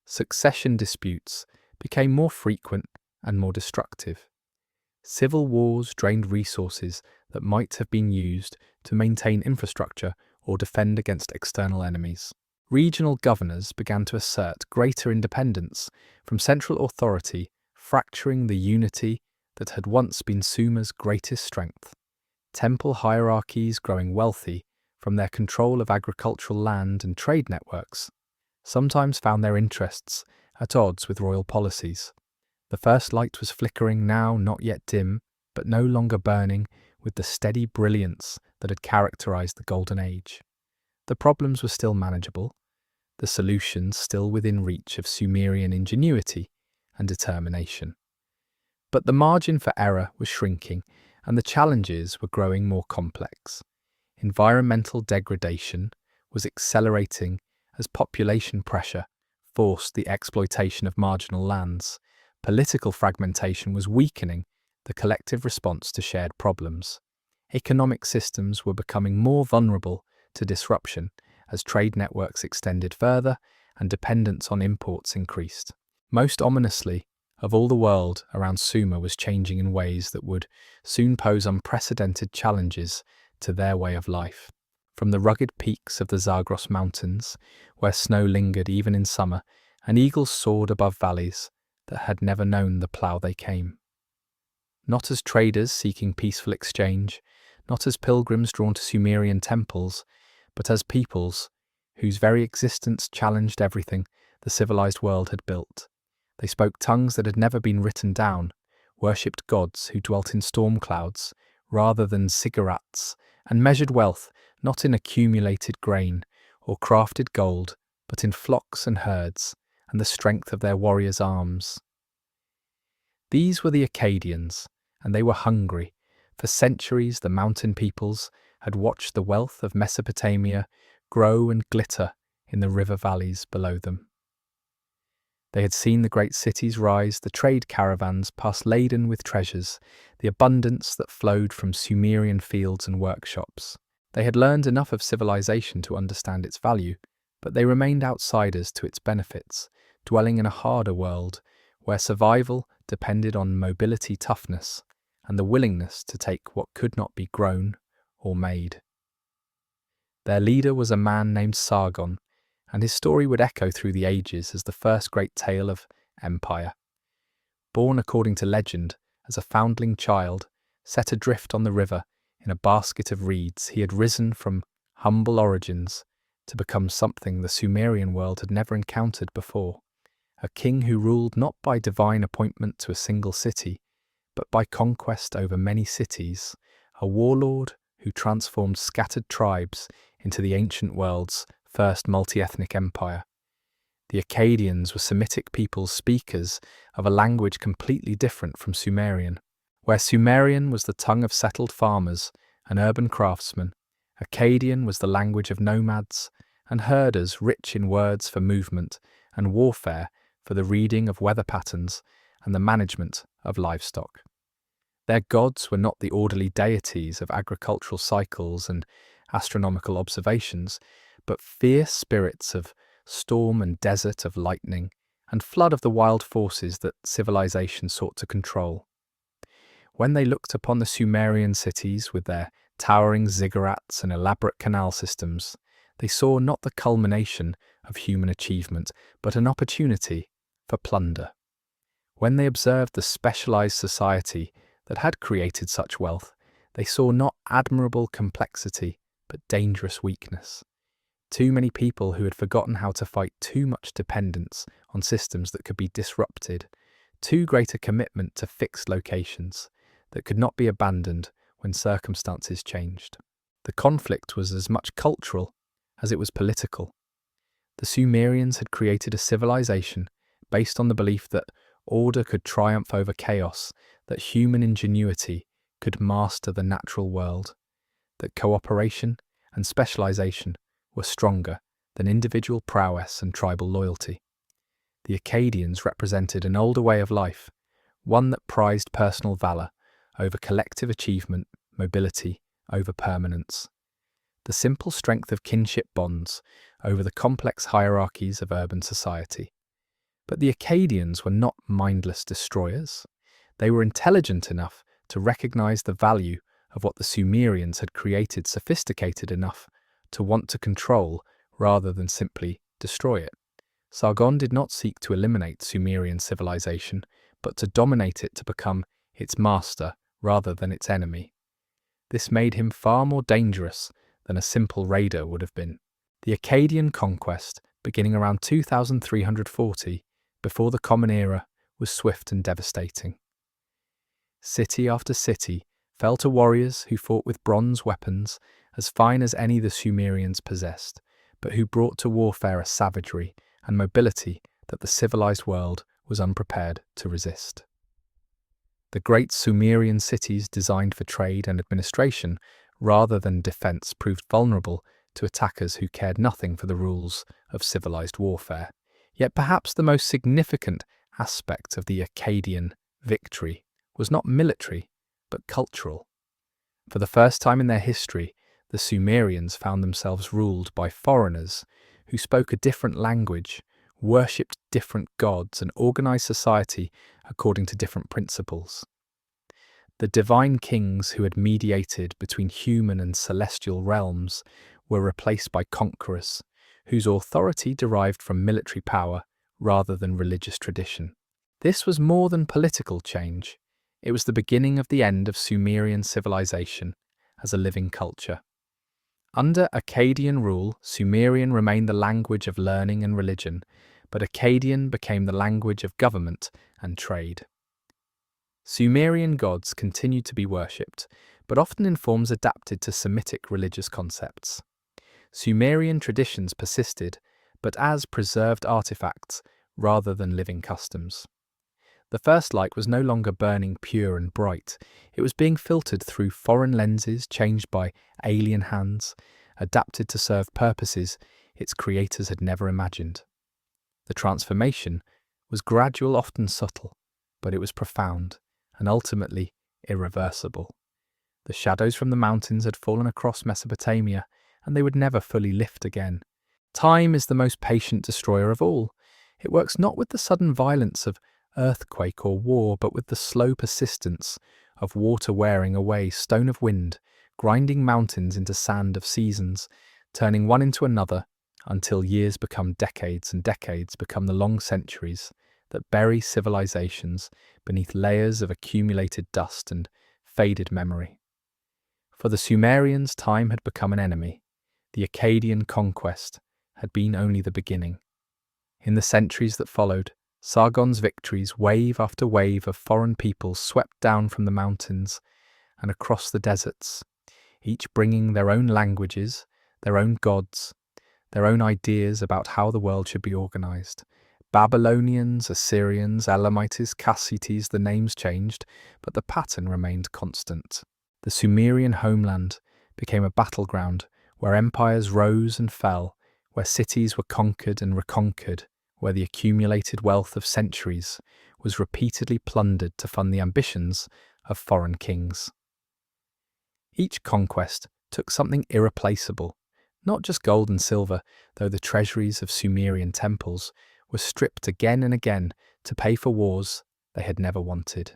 Succession disputes became more frequent and more destructive. Civil wars drained resources that might have been used to maintain infrastructure or defend against external enemies. Regional governors began to assert greater independence from central authority, fracturing the unity that had once been Sumer's greatest strength. Temple hierarchies growing wealthy from their control of agricultural land and trade networks sometimes found their interests at odds with royal policies. The first light was flickering, now not yet dim, but no longer burning with the steady brilliance that had characterized the Golden Age. The problems were still manageable, the solutions still within reach of Sumerian ingenuity and determination. But the margin for error was shrinking, and the challenges were growing more complex. Environmental degradation was accelerating as population pressure forced the exploitation of marginal lands. Political fragmentation was weakening the collective response to shared problems. Economic systems were becoming more vulnerable to disruption as trade networks extended further and dependence on imports increased. Most ominously of all, the world around Sumer was changing in ways that would soon pose unprecedented challenges to their way of life. From the rugged peaks of the Zagros Mountains, where snow lingered even in summer, and eagles soared above valleys that had never known the plough they came. Not as traders seeking peaceful exchange, not as pilgrims drawn to Sumerian temples, but as peoples whose very existence challenged everything the civilized world had built. They spoke tongues that had never been written down, worshipped gods who dwelt in storm clouds rather than ziggurats, and measured wealth not in accumulated grain or crafted gold, but in flocks and herds and the strength of their warriors' arms. These were the Akkadians, and they were hungry. For centuries, the mountain peoples had watched the wealth of Mesopotamia grow and glitter in the river valleys below them. They had seen the great cities rise, the trade caravans pass laden with treasures, the abundance that flowed from Sumerian fields and workshops. They had learned enough of civilization to understand its value, but they remained outsiders to its benefits, dwelling in a harder world where survival depended on mobility toughness and the willingness to take what could not be grown or made. Their leader was a man named Sargon, and his story would echo through the ages as the first great tale of empire. Born according to legend as a foundling child, set adrift on the river in a basket of reeds, he had risen from humble origins to become something the Sumerian world had never encountered before. A king who ruled not by divine appointment to a single city, but by conquest over many cities, a warlord who transformed scattered tribes into the ancient world's first multi-ethnic empire. The Akkadians were Semitic peoples speakers of a language completely different from Sumerian. Where Sumerian was the tongue of settled farmers and urban craftsmen, Akkadian was the language of nomads and herders, rich in words for movement and warfare, for the reading of weather patterns and the management of livestock. Their gods were not the orderly deities of agricultural cycles and astronomical observations, but fierce spirits of storm and desert, of lightning and flood, of the wild forces that civilization sought to control. When they looked upon the Sumerian cities with their towering ziggurats and elaborate canal systems, they saw not the culmination of human achievement, but an opportunity for plunder. When they observed the specialized society that had created such wealth, they saw not admirable complexity, but dangerous weakness. Too many people who had forgotten how to fight too much dependence on systems that could be disrupted, too great a commitment to fixed locations that could not be abandoned when circumstances changed. The conflict was as much cultural as it was political. The Sumerians had created a civilization based on the belief that order could triumph over chaos, that human ingenuity could master the natural world, that cooperation and specialization were stronger than individual prowess and tribal loyalty. The Akkadians represented an older way of life, one that prized personal valor over collective achievement, mobility over permanence, the simple strength of kinship bonds over the complex hierarchies of urban society. But the Akkadians were not mindless destroyers. They were intelligent enough to recognize the value of what the Sumerians had created, sophisticated enough to want to control rather than simply destroy it. Sargon did not seek to eliminate Sumerian civilization, but to dominate it, to become its master rather than its enemy. This made him far more dangerous than a simple raider would have been. The Akkadian conquest, beginning around 2340, before the Common Era, was swift and devastating. City after city fell to warriors who fought with bronze weapons as fine as any the Sumerians possessed, but who brought to warfare a savagery and mobility that the civilized world was unprepared to resist. The great Sumerian cities, designed for trade and administration rather than defense, proved vulnerable to attackers who cared nothing for the rules of civilized warfare. Yet perhaps the most significant aspect of the Akkadian victory was not military, but cultural. For the first time in their history, the Sumerians found themselves ruled by foreigners who spoke a different language, worshipped different gods, and organized society according to different principles. The divine kings who had mediated between human and celestial realms were replaced by conquerors, whose authority derived from military power rather than religious tradition. This was more than political change. It was the beginning of the end of Sumerian civilization as a living culture. Under Akkadian rule, Sumerian remained the language of learning and religion, but Akkadian became the language of government and trade. Sumerian gods continued to be worshipped, but often in forms adapted to Semitic religious concepts. Sumerian traditions persisted, but as preserved artifacts rather than living customs. The first light was no longer burning pure and bright. It was being filtered through foreign lenses, changed by alien hands, adapted to serve purposes its creators had never imagined. The transformation was gradual, often subtle, but it was profound and ultimately irreversible. The shadows from the mountains had fallen across Mesopotamia, and they would never fully lift again. Time is the most patient destroyer of all. It works not with the sudden violence of earthquake or war, but with the slow persistence of water wearing away stone of wind, grinding mountains into sand of seasons, turning one into another, until years become decades and decades become the long centuries that bury civilizations beneath layers of accumulated dust and faded memory. For the Sumerians, time had become an enemy. The Akkadian conquest had been only the beginning. In the centuries that followed, Sargon's victories, wave after wave of foreign peoples, swept down from the mountains and across the deserts, each bringing their own languages, their own gods, their own ideas about how the world should be organized. Babylonians, Assyrians, Elamites, Kassites, the names changed, but the pattern remained constant. The Sumerian homeland became a battleground where empires rose and fell, where cities were conquered and reconquered, where the accumulated wealth of centuries was repeatedly plundered to fund the ambitions of foreign kings. Each conquest took something irreplaceable, not just gold and silver, though the treasuries of Sumerian temples were stripped again and again to pay for wars they had never wanted.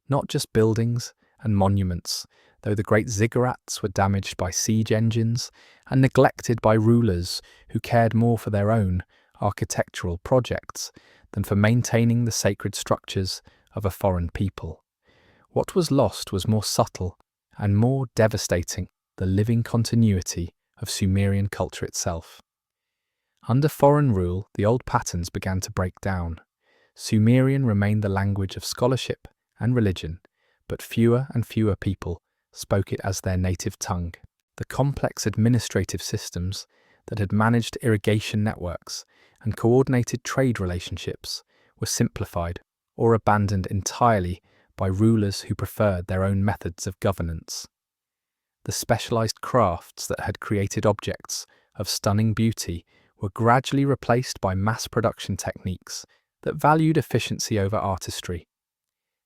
Not just buildings and monuments, though the great ziggurats were damaged by siege engines and neglected by rulers who cared more for their own architectural projects than for maintaining the sacred structures of a foreign people. What was lost was more subtle and more devastating, the living continuity of Sumerian culture itself. Under foreign rule, the old patterns began to break down. Sumerian remained the language of scholarship and religion, but fewer and fewer people spoke it as their native tongue. The complex administrative systems that had managed irrigation networks and coordinated trade relationships were simplified or abandoned entirely by rulers who preferred their own methods of governance. The specialized crafts that had created objects of stunning beauty were gradually replaced by mass production techniques that valued efficiency over artistry.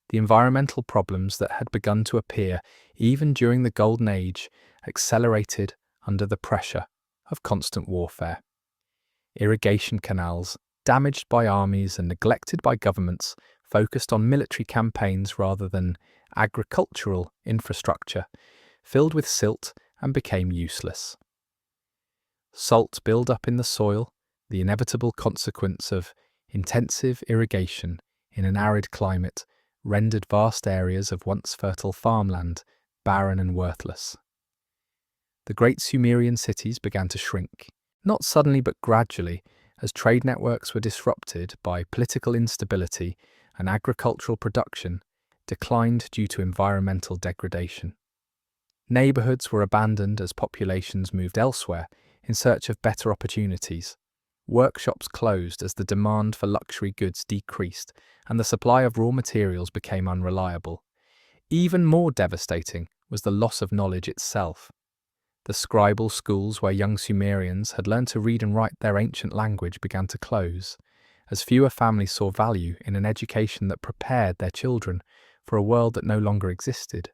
The environmental problems that had begun to appear even during the Golden Age accelerated under the pressure of constant warfare. Irrigation canals, damaged by armies and neglected by governments, focused on military campaigns rather than agricultural infrastructure, filled with silt and became useless. Salt built up in the soil, the inevitable consequence of intensive irrigation in an arid climate, rendered vast areas of once fertile farmland barren and worthless. The great Sumerian cities began to shrink, not suddenly but gradually, as trade networks were disrupted by political instability and agricultural production declined due to environmental degradation. Neighborhoods were abandoned as populations moved elsewhere in search of better opportunities. Workshops closed as the demand for luxury goods decreased and the supply of raw materials became unreliable. Even more devastating was the loss of knowledge itself. The scribal schools where young Sumerians had learned to read and write their ancient language began to close, as fewer families saw value in an education that prepared their children for a world that no longer existed.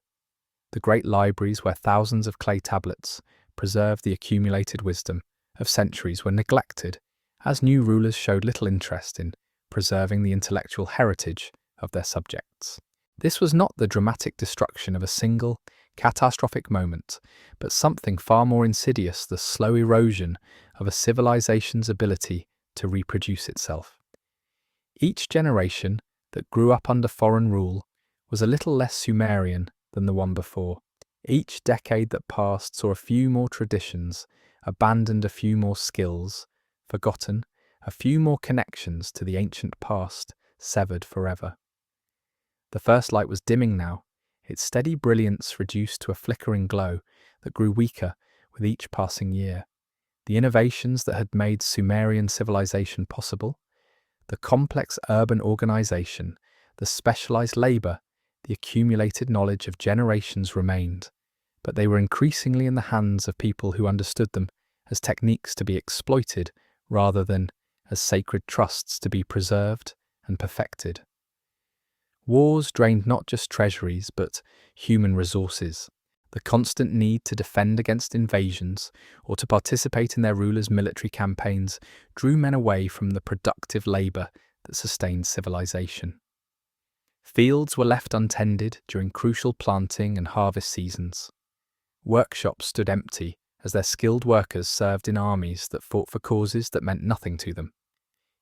The great libraries where thousands of clay tablets preserved the accumulated wisdom of centuries were neglected, as new rulers showed little interest in preserving the intellectual heritage of their subjects. This was not the dramatic destruction of a single, catastrophic moment, but something far more insidious, the slow erosion of a civilization's ability to reproduce itself. Each generation that grew up under foreign rule was a little less Sumerian than the one before. Each decade that passed saw a few more traditions, abandoned a few more skills, forgotten a few more connections to the ancient past, severed forever. The first light was dimming now, its steady brilliance reduced to a flickering glow that grew weaker with each passing year. The innovations that had made Sumerian civilization possible, the complex urban organization, the specialized labor, the accumulated knowledge of generations remained, but they were increasingly in the hands of people who understood them as techniques to be exploited rather than as sacred trusts to be preserved and perfected. Wars drained not just treasuries but human resources. The constant need to defend against invasions or to participate in their rulers' military campaigns drew men away from the productive labor that sustained civilization. Fields were left untended during crucial planting and harvest seasons. Workshops stood empty as their skilled workers served in armies that fought for causes that meant nothing to them.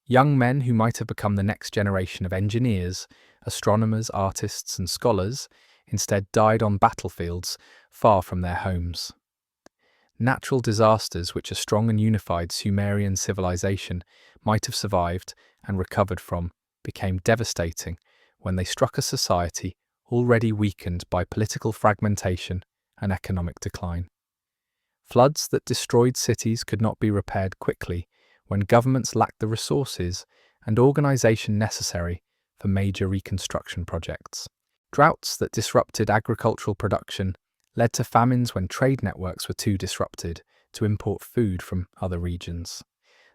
Young men who might have become the next generation of engineers, astronomers, artists, and scholars instead died on battlefields far from their homes. Natural disasters which a strong and unified Sumerian civilization might have survived and recovered from became devastating when they struck a society already weakened by political fragmentation and economic decline. Floods that destroyed cities could not be repaired quickly when governments lacked the resources and organization necessary for major reconstruction projects. Droughts that disrupted agricultural production led to famines when trade networks were too disrupted to import food from other regions.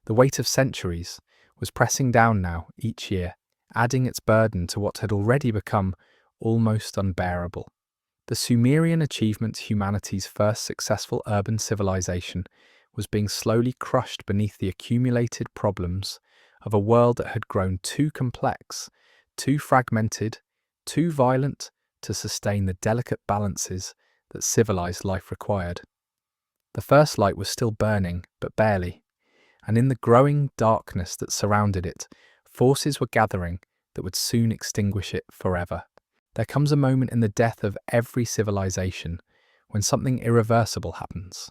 The weight of centuries was pressing down now each year, adding its burden to what had already become almost unbearable. The Sumerian achievement, humanity's first successful urban civilization, was being slowly crushed beneath the accumulated problems of a world that had grown too complex, too fragmented, too violent to sustain the delicate balances that civilized life required. The first light was still burning, but barely, and in the growing darkness that surrounded it, forces were gathering that would soon extinguish it forever. There comes a moment in the death of every civilization when something irreversible happens.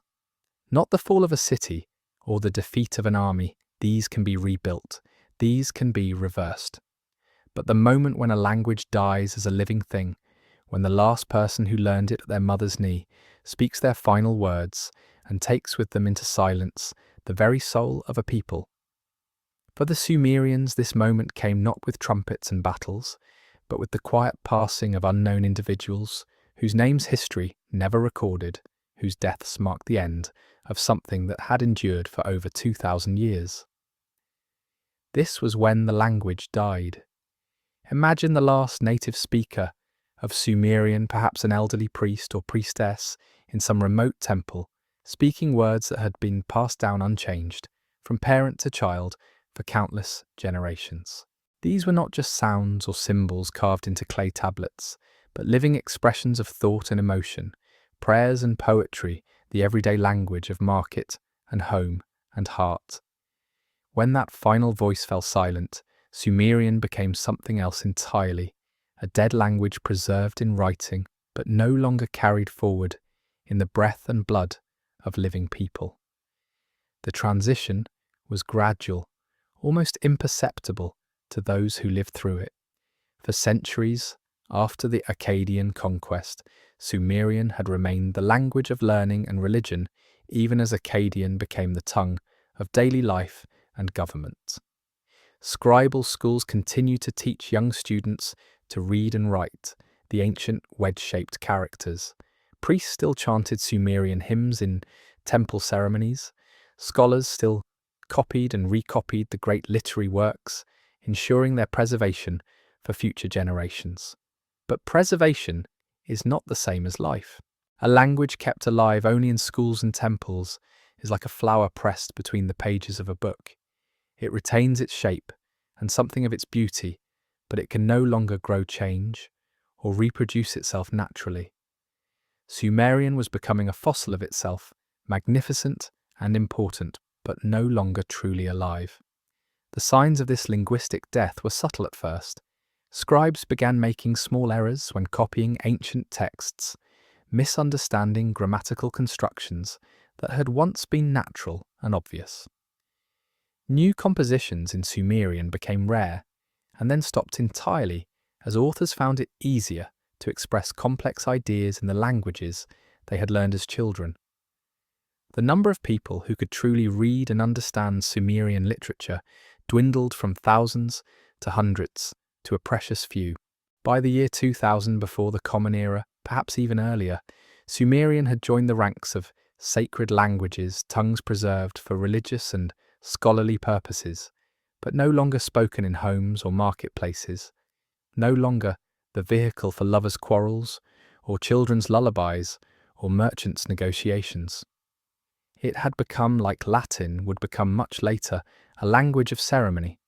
Not the fall of a city or the defeat of an army, these can be rebuilt, these can be reversed. But the moment when a language dies as a living thing, when the last person who learned it at their mother's knee speaks their final words and takes with them into silence the very soul of a people. For the Sumerians, this moment came not with trumpets and battles, but with the quiet passing of unknown individuals whose names history never recorded, whose deaths marked the end of something that had endured for over 2,000 years. This was when the language died. Imagine the last native speaker of Sumerian, perhaps an elderly priest or priestess in some remote temple, speaking words that had been passed down unchanged, from parent to child, for countless generations. These were not just sounds or symbols carved into clay tablets, but living expressions of thought and emotion, prayers and poetry, the everyday language of market and home and heart. When that final voice fell silent, Sumerian became something else entirely, a dead language preserved in writing, but no longer carried forward in the breath and blood of living people. The transition was gradual, almost imperceptible to those who lived through it. For centuries after the Akkadian conquest, Sumerian had remained the language of learning and religion, even as Akkadian became the tongue of daily life and government. Scribal schools continued to teach young students to read and write the ancient wedge-shaped characters. Priests still chanted Sumerian hymns in temple ceremonies. Scholars still copied and recopied the great literary works, ensuring their preservation for future generations. But preservation is not the same as life. A language kept alive only in schools and temples is like a flower pressed between the pages of a book. It retains its shape and something of its beauty, but it can no longer grow, change, or reproduce itself naturally. Sumerian was becoming a fossil of itself, magnificent and important, but no longer truly alive. The signs of this linguistic death were subtle at first. Scribes began making small errors when copying ancient texts, misunderstanding grammatical constructions that had once been natural and obvious. New compositions in Sumerian became rare, and then stopped entirely as authors found it easier to express complex ideas in the languages they had learned as children. The number of people who could truly read and understand Sumerian literature dwindled from thousands to hundreds to a precious few. By the year 2000, before the Common Era, perhaps even earlier, Sumerian had joined the ranks of sacred languages, tongues preserved for religious and scholarly purposes, but no longer spoken in homes or marketplaces, no longer the vehicle for lovers' quarrels or children's lullabies or merchants' negotiations. It had become, like Latin would become much later, a language of ceremony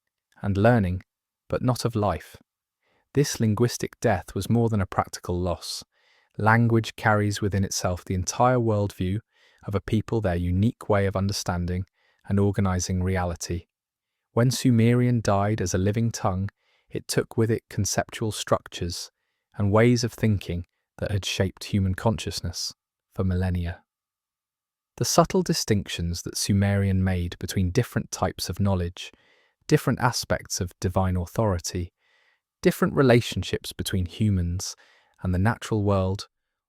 and learning, but not of life. This linguistic death was more than a practical loss. Language carries within itself the entire worldview of a people, their unique way of understanding and organizing reality. When Sumerian died as a living tongue, it took with it conceptual structures and ways of thinking that had shaped human consciousness for millennia. The subtle distinctions that Sumerian made between different types of knowledge, different aspects of divine authority, different relationships between humans and the natural world,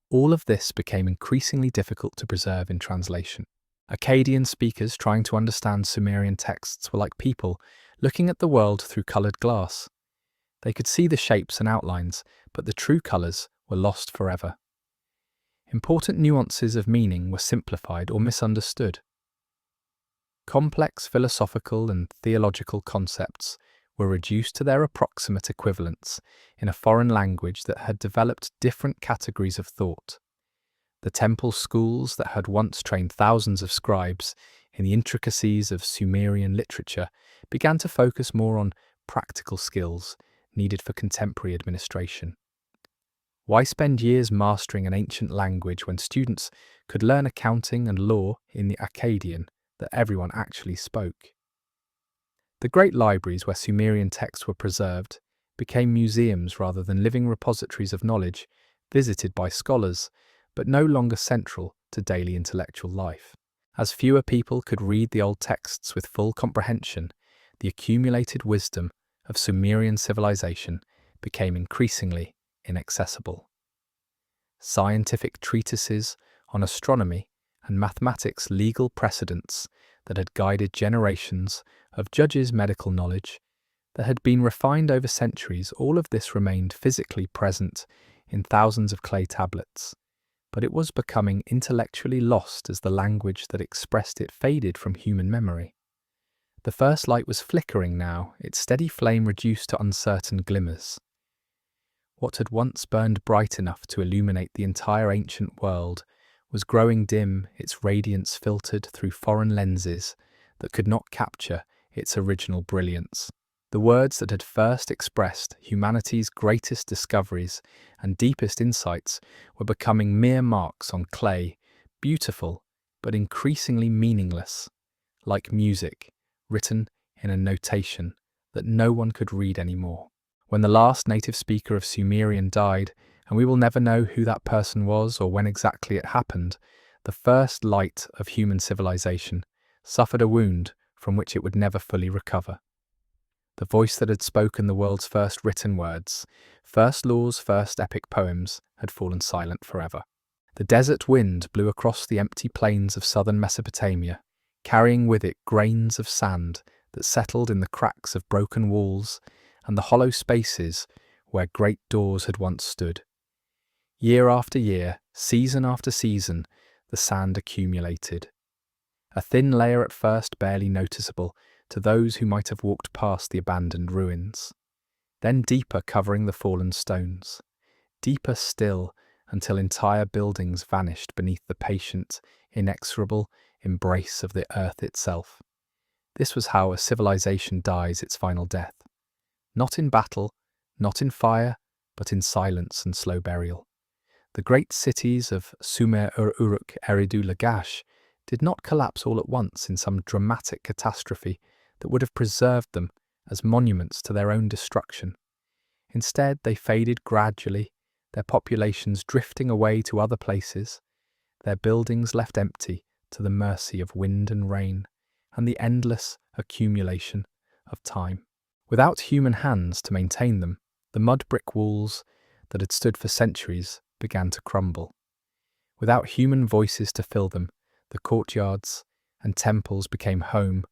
all of this became increasingly difficult to preserve in translation. Akkadian speakers trying to understand Sumerian texts were like people looking at the world through coloured glass. They could see the shapes and outlines, but the true colours were lost forever. Important nuances of meaning were simplified or misunderstood. Complex philosophical and theological concepts were reduced to their approximate equivalents in a foreign language that had developed different categories of thought. The temple schools that had once trained thousands of scribes in the intricacies of Sumerian literature began to focus more on practical skills needed for contemporary administration. Why spend years mastering an ancient language when students could learn accounting and law in the Akkadian that everyone actually spoke? The great libraries where Sumerian texts were preserved became museums rather than living repositories of knowledge visited by scholars, but no longer central to daily intellectual life. As fewer people could read the old texts with full comprehension, the accumulated wisdom of Sumerian civilization became increasingly inaccessible. Scientific treatises on astronomy and mathematics, legal precedents that had guided generations of judges' medical knowledge that had been refined over centuries, all of this remained physically present in thousands of clay tablets, but it was becoming intellectually lost as the language that expressed it faded from human memory. The first light was flickering now, its steady flame reduced to uncertain glimmers. What had once burned bright enough to illuminate the entire ancient world was growing dim, its radiance filtered through foreign lenses that could not capture its original brilliance. The words that had first expressed humanity's greatest discoveries and deepest insights were becoming mere marks on clay, beautiful but increasingly meaningless, like music written in a notation that no one could read anymore. When the last native speaker of Sumerian died, and we will never know who that person was or when exactly it happened, the first light of human civilization suffered a wound from which it would never fully recover. The voice that had spoken the world's first written words, first laws, first epic poems, had fallen silent forever. The desert wind blew across the empty plains of southern Mesopotamia, carrying with it grains of sand that settled in the cracks of broken walls and the hollow spaces where great doors had once stood. Year after year, season after season, the sand accumulated. A thin layer at first barely noticeable to those who might have walked past the abandoned ruins, then deeper covering the fallen stones, deeper still until entire buildings vanished beneath the patient, inexorable embrace of the earth itself. This was how a civilization dies its final death. Not in battle, not in fire, but in silence and slow burial. The great cities of Sumer, Uruk, Eridu, Lagash did not collapse all at once in some dramatic catastrophe that would have preserved them as monuments to their own destruction. Instead, they faded gradually, their populations drifting away to other places, their buildings left empty to the mercy of wind and rain and the endless accumulation of time. Without human hands to maintain them, the mud brick walls that had stood for centuries began to crumble. Without human voices to fill them, the courtyards and temples became home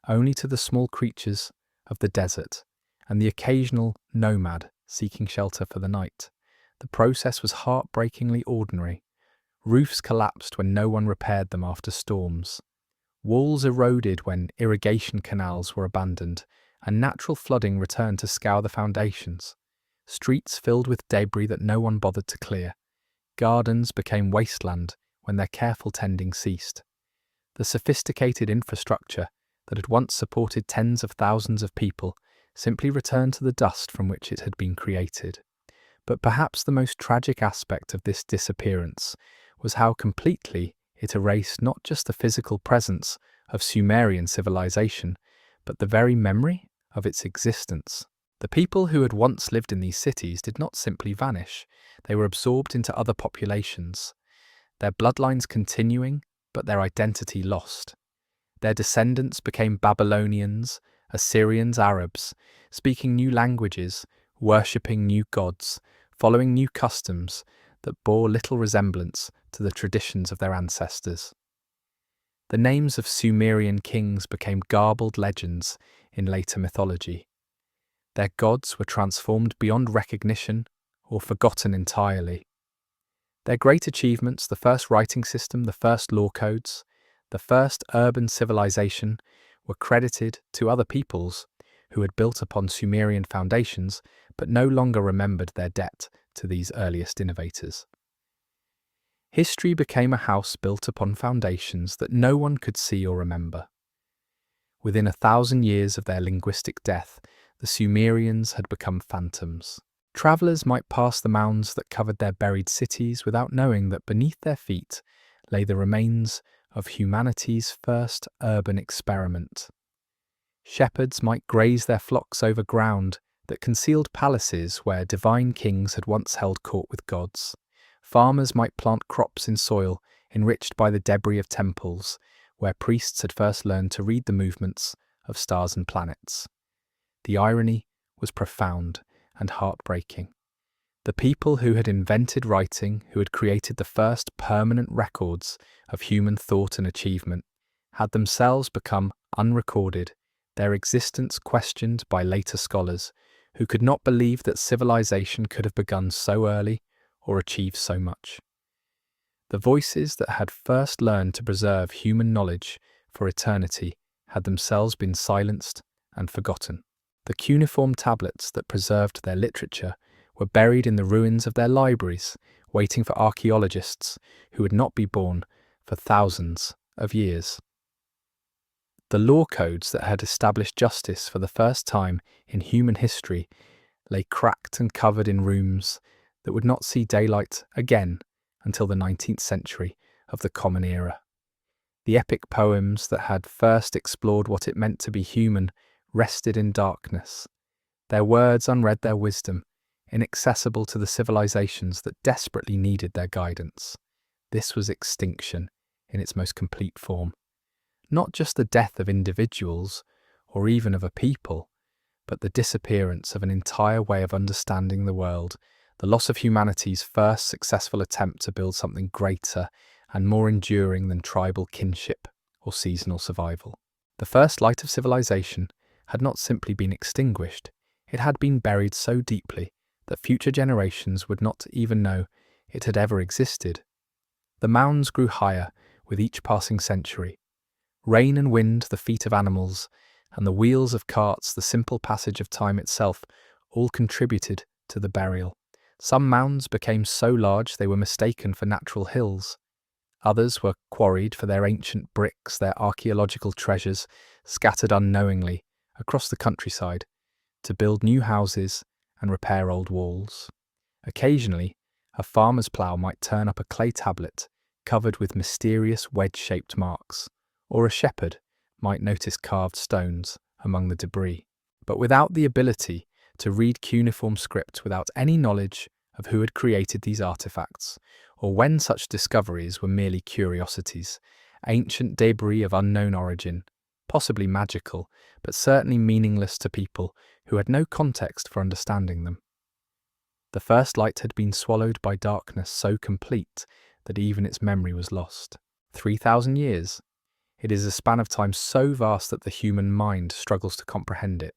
only to the small creatures of the desert and the occasional nomad seeking shelter for the night. The process was heartbreakingly ordinary. Roofs collapsed when no one repaired them after storms. Walls eroded when irrigation canals were abandoned, and natural flooding returned to scour the foundations. Streets filled with debris that no one bothered to clear. Gardens became wasteland when their careful tending ceased. The sophisticated infrastructure that had once supported tens of thousands of people simply returned to the dust from which it had been created. But perhaps the most tragic aspect of this disappearance was how completely it erased not just the physical presence of Sumerian civilization, but the very memory of its existence. The people who had once lived in these cities did not simply vanish, they were absorbed into other populations, their bloodlines continuing, but their identity lost. Their descendants became Babylonians, Assyrians, Arabs, speaking new languages, worshipping new gods, following new customs that bore little resemblance to the traditions of their ancestors. The names of Sumerian kings became garbled legends in later mythology. Their gods were transformed beyond recognition or forgotten entirely. Their great achievements, the first writing system, the first law codes, the first urban civilization, were credited to other peoples who had built upon Sumerian foundations but no longer remembered their debt to these earliest innovators. History became a house built upon foundations that no one could see or remember. Within 1,000 years of their linguistic death, the Sumerians had become phantoms. Travelers might pass the mounds that covered their buried cities without knowing that beneath their feet lay the remains of humanity's first urban experiment. Shepherds might graze their flocks over ground that concealed palaces where divine kings had once held court with gods. Farmers might plant crops in soil enriched by the debris of temples, where priests had first learned to read the movements of stars and planets. The irony was profound and heartbreaking. The people who had invented writing, who had created the first permanent records of human thought and achievement, had themselves become unrecorded, their existence questioned by later scholars who could not believe that civilization could have begun so early or achieved so much. The voices that had first learned to preserve human knowledge for eternity had themselves been silenced and forgotten. The cuneiform tablets that preserved their literature were buried in the ruins of their libraries, waiting for archaeologists who would not be born for thousands of years. The law codes that had established justice for the first time in human history lay cracked and covered in rooms that would not see daylight again until the 19th century of the Common Era. The epic poems that had first explored what it meant to be human rested in darkness, their words unread, their wisdom inaccessible to the civilizations that desperately needed their guidance. This was extinction in its most complete form. Not just the death of individuals or even of a people, but the disappearance of an entire way of understanding the world, the loss of humanity's first successful attempt to build something greater and more enduring than tribal kinship or seasonal survival. The first light of civilization had not simply been extinguished, it had been buried so deeply that future generations would not even know it had ever existed. The mounds grew higher with each passing century. Rain and wind, the feet of animals, and the wheels of carts, the simple passage of time itself, all contributed to the burial. Some mounds became so large they were mistaken for natural hills. Others were quarried for their ancient bricks, their archaeological treasures, scattered unknowingly across the countryside to build new houses and repair old walls. Occasionally, a farmer's plough might turn up a clay tablet covered with mysterious wedge-shaped marks, or a shepherd might notice carved stones among the debris. But without the ability to read cuneiform script, without any knowledge of who had created these artifacts, or when such discoveries were merely curiosities, ancient debris of unknown origin, possibly magical, but certainly meaningless to people who had no context for understanding them. The first light had been swallowed by darkness so complete that even its memory was lost. 3,000 years. It is a span of time so vast that the human mind struggles to comprehend it.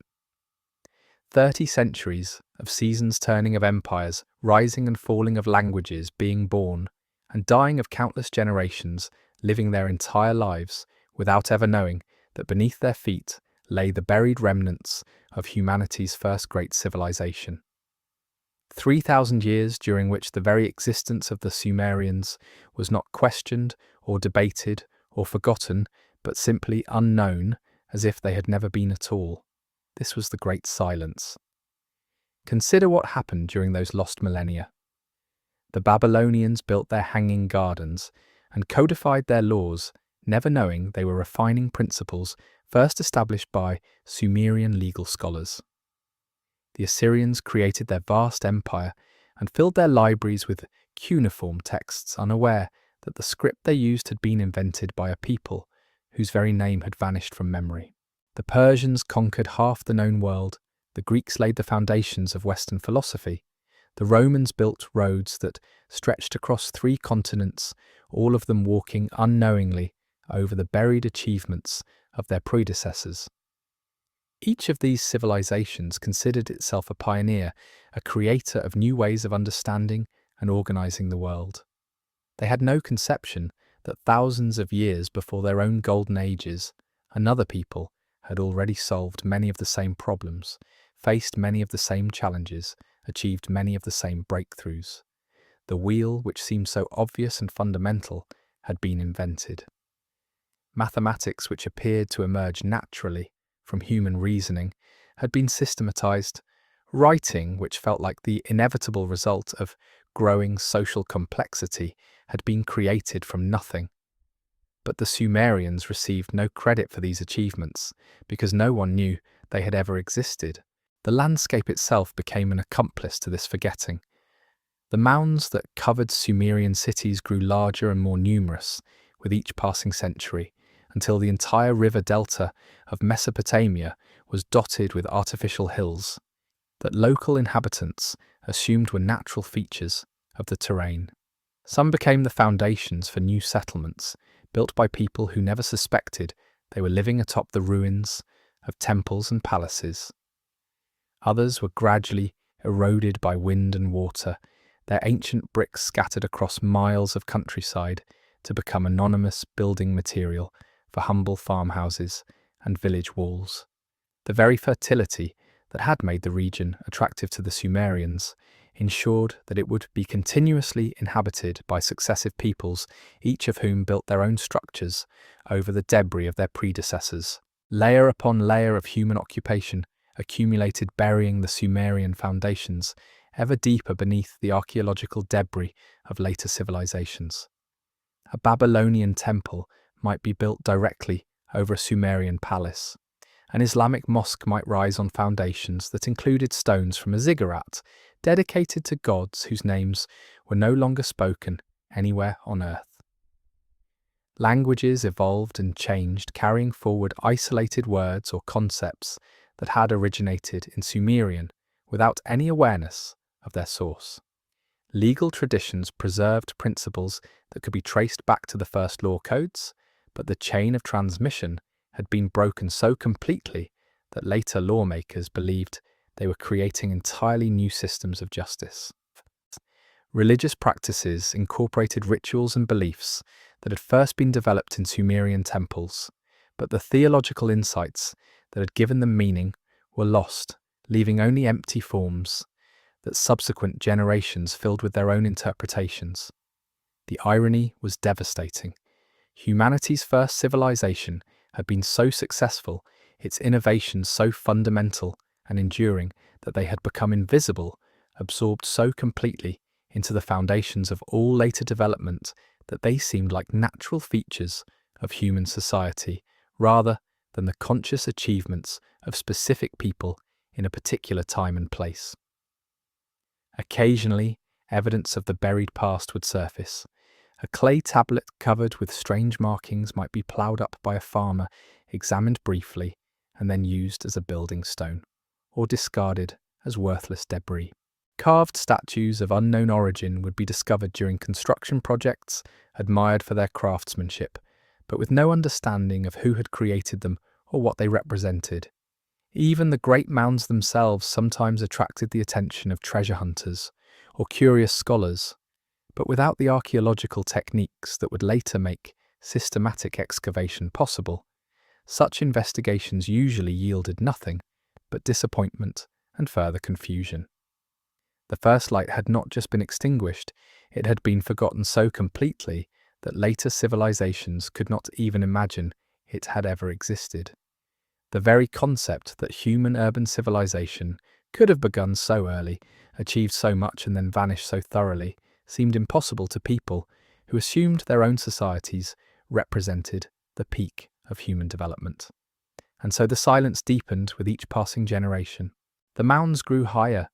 30 centuries of seasons turning, of empires, rising and falling, of languages being born and dying, of countless generations living their entire lives without ever knowing that beneath their feet lay the buried remnants of humanity's first great civilization. 3,000 years during which the very existence of the Sumerians was not questioned or debated or forgotten, but simply unknown, as if they had never been at all. This was the Great Silence. Consider what happened during those lost millennia. The Babylonians built their hanging gardens and codified their laws, never knowing they were refining principles first established by Sumerian legal scholars. The Assyrians created their vast empire and filled their libraries with cuneiform texts, unaware that the script they used had been invented by a people whose very name had vanished from memory. The Persians conquered half the known world, the Greeks laid the foundations of Western philosophy, the Romans built roads that stretched across 3 continents, all of them walking unknowingly over the buried achievements of their predecessors. Each of these civilizations considered itself a pioneer, a creator of new ways of understanding and organizing the world. They had no conception that thousands of years before their own golden ages, another people had already solved many of the same problems, faced many of the same challenges, achieved many of the same breakthroughs. The wheel, which seemed so obvious and fundamental, had been invented. Mathematics, which appeared to emerge naturally from human reasoning, had been systematized. Writing, which felt like the inevitable result of growing social complexity, had been created from nothing. But the Sumerians received no credit for these achievements because no one knew they had ever existed. The landscape itself became an accomplice to this forgetting. The mounds that covered Sumerian cities grew larger and more numerous with each passing century, until the entire river delta of Mesopotamia was dotted with artificial hills that local inhabitants assumed were natural features of the terrain. Some became the foundations for new settlements, built by people who never suspected they were living atop the ruins of temples and palaces. Others were gradually eroded by wind and water, their ancient bricks scattered across miles of countryside to become anonymous building material for humble farmhouses and village walls. The very fertility that had made the region attractive to the Sumerians ensured that it would be continuously inhabited by successive peoples, each of whom built their own structures over the debris of their predecessors. Layer upon layer of human occupation accumulated, burying the Sumerian foundations ever deeper beneath the archaeological debris of later civilizations. A Babylonian temple might be built directly over a Sumerian palace. An Islamic mosque might rise on foundations that included stones from a ziggurat, dedicated to gods whose names were no longer spoken anywhere on earth. Languages evolved and changed, carrying forward isolated words or concepts that had originated in Sumerian without any awareness of their source. Legal traditions preserved principles that could be traced back to the first law codes, but the chain of transmission had been broken so completely that later lawmakers believed they were creating entirely new systems of justice. Religious practices incorporated rituals and beliefs that had first been developed in Sumerian temples, but the theological insights that had given them meaning were lost, leaving only empty forms that subsequent generations filled with their own interpretations. The irony was devastating. Humanity's first civilization had been so successful, its innovations so fundamental and enduring, that they had become invisible, absorbed so completely into the foundations of all later development that they seemed like natural features of human society, rather than the conscious achievements of specific people in a particular time and place. Occasionally, evidence of the buried past would surface. A clay tablet covered with strange markings might be ploughed up by a farmer, examined briefly, and then used as a building stone, or discarded as worthless debris. Carved statues of unknown origin would be discovered during construction projects, admired for their craftsmanship, but with no understanding of who had created them or what they represented. Even the great mounds themselves sometimes attracted the attention of treasure hunters or curious scholars, but without the archaeological techniques that would later make systematic excavation possible, such investigations usually yielded nothing but disappointment and further confusion. The first light had not just been extinguished, it had been forgotten so completely that later civilizations could not even imagine it had ever existed. The very concept that human urban civilization could have begun so early, achieved so much and then vanished so thoroughly, seemed impossible to people who assumed their own societies represented the peak of human development. And so the silence deepened with each passing generation. The mounds grew higher,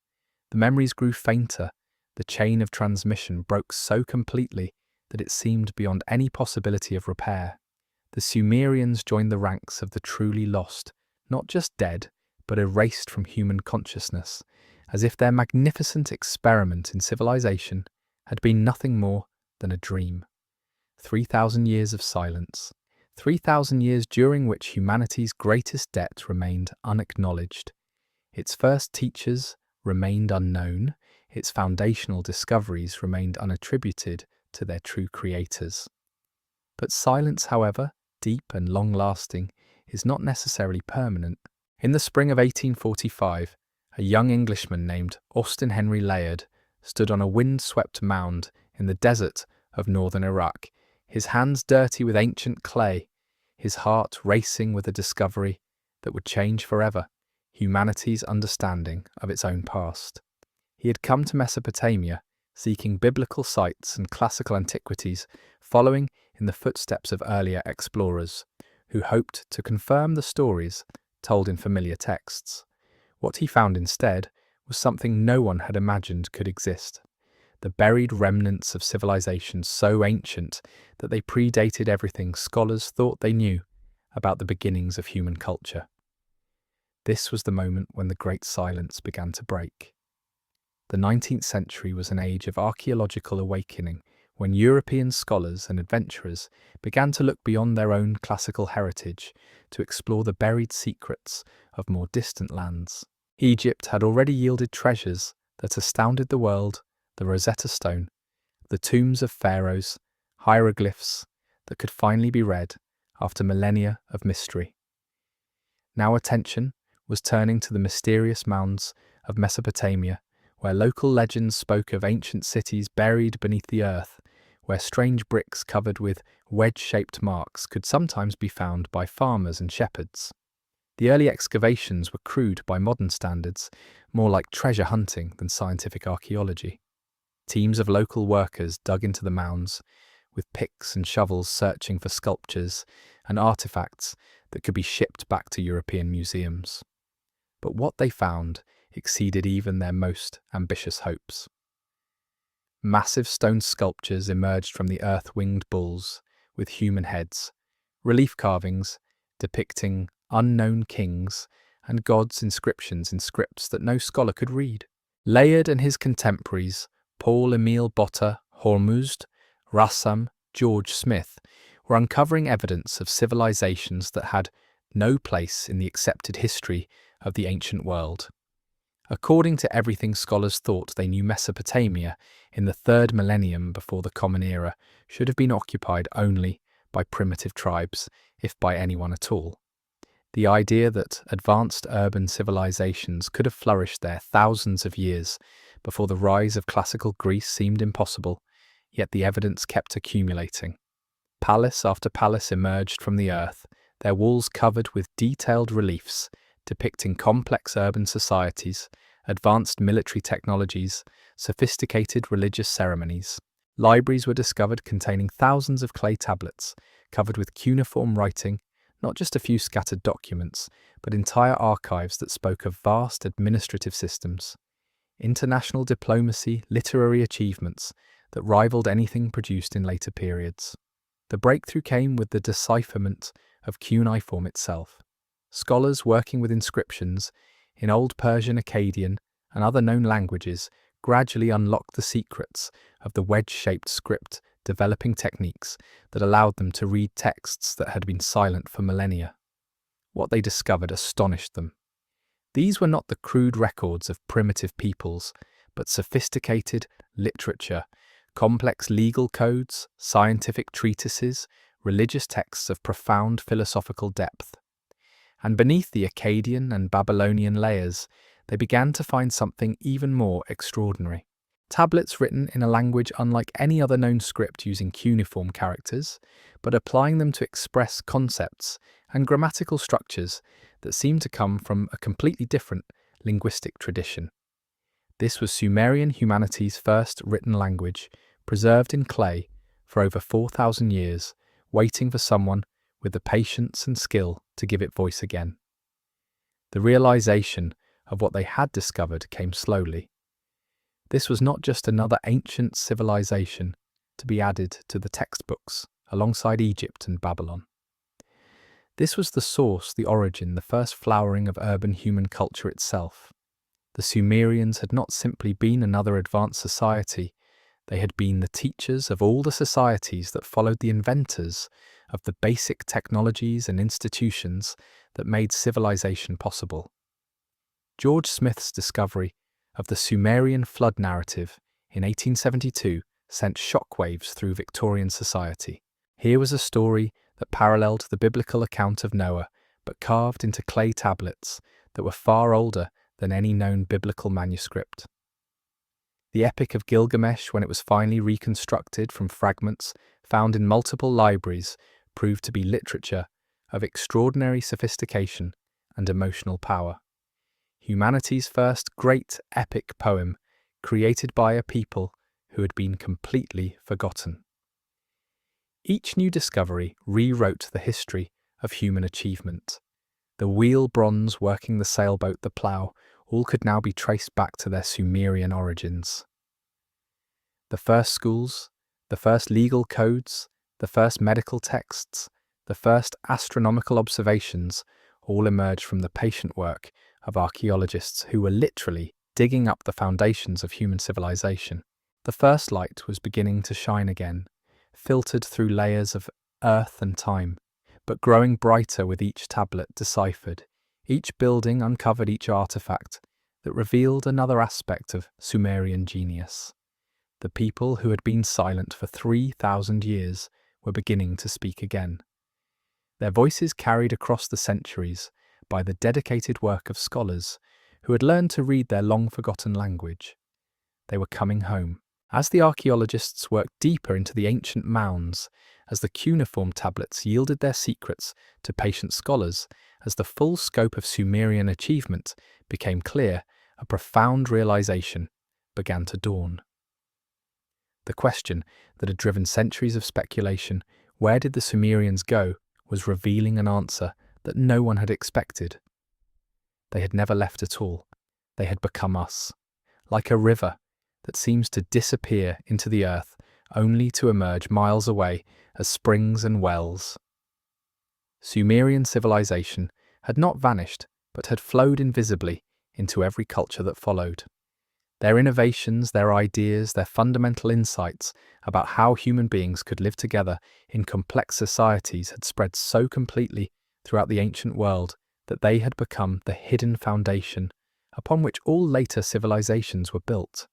the memories grew fainter, the chain of transmission broke so completely that it seemed beyond any possibility of repair. The Sumerians joined the ranks of the truly lost, not just dead, but erased from human consciousness, as if their magnificent experiment in civilization had been nothing more than a dream. 3,000 years of silence, 3,000 years during which humanity's greatest debt remained unacknowledged. Its first teachers remained unknown, its foundational discoveries remained unattributed to their true creators. But silence, however, deep and long-lasting, is not necessarily permanent. In the spring of 1845, a young Englishman named Austin Henry Layard stood on a windswept mound in the desert of northern Iraq, his hands dirty with ancient clay, his heart racing with a discovery that would change forever humanity's understanding of its own past. He had come to Mesopotamia seeking biblical sites and classical antiquities, following in the footsteps of earlier explorers, who hoped to confirm the stories told in familiar texts. What he found instead was something no one had imagined could exist: the buried remnants of civilizations so ancient that they predated everything scholars thought they knew about the beginnings of human culture. This was the moment when the Great Silence began to break. The 19th century was an age of archaeological awakening, when European scholars and adventurers began to look beyond their own classical heritage to explore the buried secrets of more distant lands. Egypt had already yielded treasures that astounded the world: the Rosetta Stone, the tombs of pharaohs, hieroglyphs that could finally be read after millennia of mystery. Now attention was turning to the mysterious mounds of Mesopotamia, where local legends spoke of ancient cities buried beneath the earth, where strange bricks covered with wedge-shaped marks could sometimes be found by farmers and shepherds. The early excavations were crude by modern standards, more like treasure hunting than scientific archaeology. Teams of local workers dug into the mounds, with picks and shovels searching for sculptures and artifacts that could be shipped back to European museums. But what they found exceeded even their most ambitious hopes. Massive stone sculptures emerged from the earth-winged bulls with human heads, relief carvings depicting unknown kings and gods' inscriptions in scripts that no scholar could read. Layard and his contemporaries, Paul Emile Botta, Hormuzd, Rassam, George Smith, were uncovering evidence of civilizations that had no place in the accepted history of the ancient world. According to everything scholars thought they knew, Mesopotamia, in the 3rd millennium before the Common Era, should have been occupied only by primitive tribes, if by anyone at all. The idea that advanced urban civilizations could have flourished there thousands of years before the rise of classical Greece seemed impossible, yet the evidence kept accumulating. Palace after palace emerged from the earth, their walls covered with detailed reliefs depicting complex urban societies, advanced military technologies, sophisticated religious ceremonies. Libraries were discovered containing thousands of clay tablets, covered with cuneiform writing, not just a few scattered documents, but entire archives that spoke of vast administrative systems, international diplomacy, literary achievements that rivaled anything produced in later periods. The breakthrough came with the decipherment of cuneiform itself. Scholars working with inscriptions in Old Persian, Akkadian, and other known languages gradually unlocked the secrets of the wedge-shaped script, developing techniques that allowed them to read texts that had been silent for millennia. What they discovered astonished them. These were not the crude records of primitive peoples, but sophisticated literature, complex legal codes, scientific treatises, religious texts of profound philosophical depth. And beneath the Akkadian and Babylonian layers, they began to find something even more extraordinary. Tablets written in a language unlike any other known script, using cuneiform characters, but applying them to express concepts and grammatical structures that seemed to come from a completely different linguistic tradition. This was Sumerian humanity's first written language, preserved in clay for over 4,000 years, waiting for someone with the patience and skill to give it voice again. The realization of what they had discovered came slowly. This was not just another ancient civilization to be added to the textbooks alongside Egypt and Babylon. This was the source, the origin, the first flowering of urban human culture itself. The Sumerians had not simply been another advanced society, they had been the teachers of all the societies that followed, the inventors of the basic technologies and institutions that made civilization possible. George Smith's discovery of the Sumerian flood narrative in 1872 sent shockwaves through Victorian society. Here was a story that paralleled the biblical account of Noah, but carved into clay tablets that were far older than any known biblical manuscript. The Epic of Gilgamesh, when it was finally reconstructed from fragments found in multiple libraries, proved to be literature of extraordinary sophistication and emotional power. Humanity's first great epic poem, created by a people who had been completely forgotten. Each new discovery rewrote the history of human achievement. The wheel, bronze, working the sailboat, the plough, all could now be traced back to their Sumerian origins. The first schools, the first legal codes, the first medical texts, the first astronomical observations all emerged from the patient work of archaeologists who were literally digging up the foundations of human civilization. The first light was beginning to shine again, filtered through layers of earth and time, but growing brighter with each tablet deciphered. Each building uncovered each artifact that revealed another aspect of Sumerian genius. The people who had been silent for 3,000 years were beginning to speak again. Their voices carried across the centuries by the dedicated work of scholars who had learned to read their long-forgotten language. They were coming home. As the archaeologists worked deeper into the ancient mounds, as the cuneiform tablets yielded their secrets to patient scholars, as the full scope of Sumerian achievement became clear, a profound realization began to dawn. The question that had driven centuries of speculation, where did the Sumerians go, was revealing an answer that no one had expected. They had never left at all. They had become us, like a river that seems to disappear into the earth only to emerge miles away as springs and wells. Sumerian civilization had not vanished, but had flowed invisibly into every culture that followed. Their innovations, their ideas, their fundamental insights about how human beings could live together in complex societies had spread so completely throughout the ancient world that they had become the hidden foundation upon which all later civilizations were built.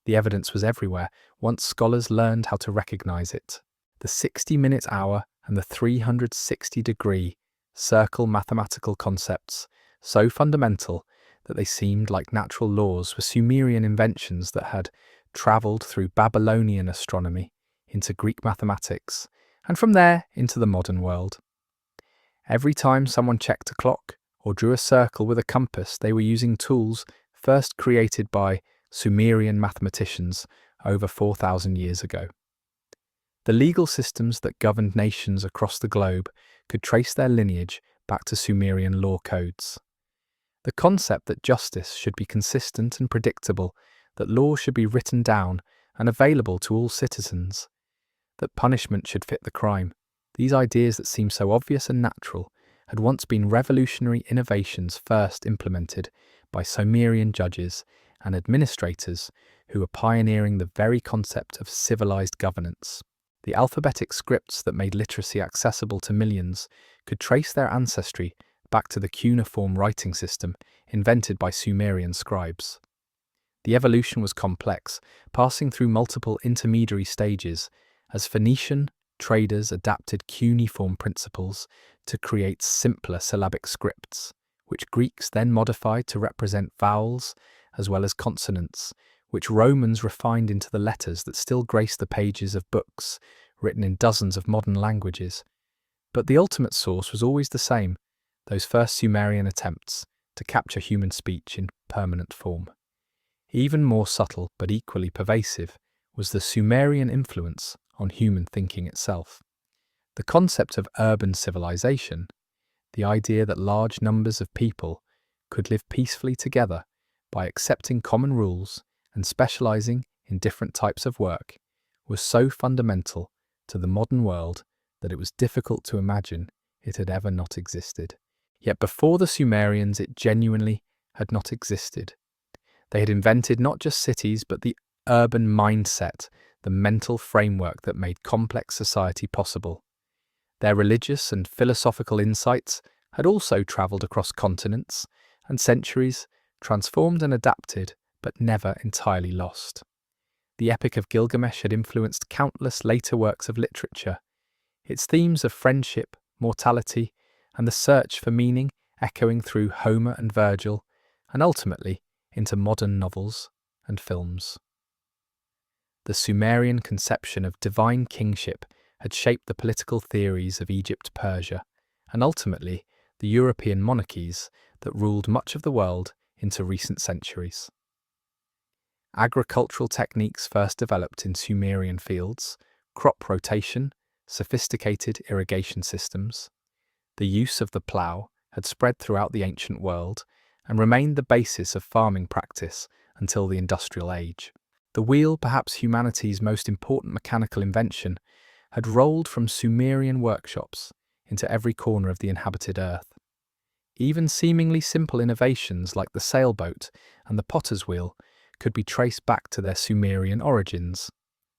The evidence was everywhere once scholars learned how to recognize it. The 60-minute hour and the 360-degree circle mathematical concepts, so fundamental that they seemed like natural laws, were Sumerian inventions that had travelled through Babylonian astronomy into Greek mathematics, and from there into the modern world. Every time someone checked a clock or drew a circle with a compass, they were using tools first created by Sumerian mathematicians over 4,000 years ago. The legal systems that governed nations across the globe could trace their lineage back to Sumerian law codes. The concept that justice should be consistent and predictable, that law should be written down and available to all citizens, that punishment should fit the crime, these ideas that seem so obvious and natural had once been revolutionary innovations first implemented by Sumerian judges and administrators who were pioneering the very concept of civilized governance. The alphabetic scripts that made literacy accessible to millions could trace their ancestry back to the cuneiform writing system invented by Sumerian scribes. The evolution was complex, passing through multiple intermediary stages as Phoenician traders adapted cuneiform principles to create simpler syllabic scripts, which Greeks then modified to represent vowels as well as consonants, which Romans refined into the letters that still grace the pages of books written in dozens of modern languages. But the ultimate source was always the same, those first Sumerian attempts to capture human speech in permanent form. Even more subtle but equally pervasive was the Sumerian influence on human thinking itself. The concept of urban civilization, the idea that large numbers of people could live peacefully together by accepting common rules and specializing in different types of work, was so fundamental to the modern world that it was difficult to imagine it had ever not existed. Yet before the Sumerians, it genuinely had not existed. They had invented not just cities, but the urban mindset, the mental framework that made complex society possible. Their religious and philosophical insights had also travelled across continents and centuries, transformed and adapted, but never entirely lost. The Epic of Gilgamesh had influenced countless later works of literature, its themes of friendship, mortality, and the search for meaning echoing through Homer and Virgil, and ultimately into modern novels and films. The Sumerian conception of divine kingship had shaped the political theories of Egypt, Persia, and ultimately the European monarchies that ruled much of the world into recent centuries. Agricultural techniques first developed in Sumerian fields, crop rotation, sophisticated irrigation systems. The use of the plough had spread throughout the ancient world and remained the basis of farming practice until the industrial age. The wheel, perhaps humanity's most important mechanical invention, had rolled from Sumerian workshops into every corner of the inhabited earth. Even seemingly simple innovations like the sailboat and the potter's wheel could be traced back to their Sumerian origins.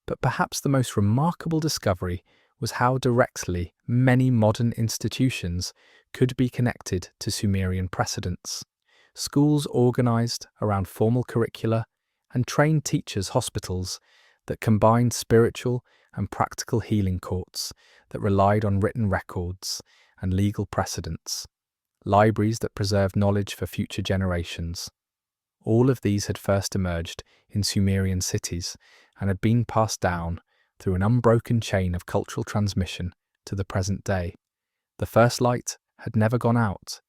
But perhaps the most remarkable discovery was how directly many modern institutions could be connected to Sumerian precedents. Schools organized around formal curricula and trained teachers' hospitals that combined spiritual and practical healing courts that relied on written records and legal precedents, libraries that preserved knowledge for future generations. All of these had first emerged in Sumerian cities and had been passed down through an unbroken chain of cultural transmission to the present day. The first light had never gone out.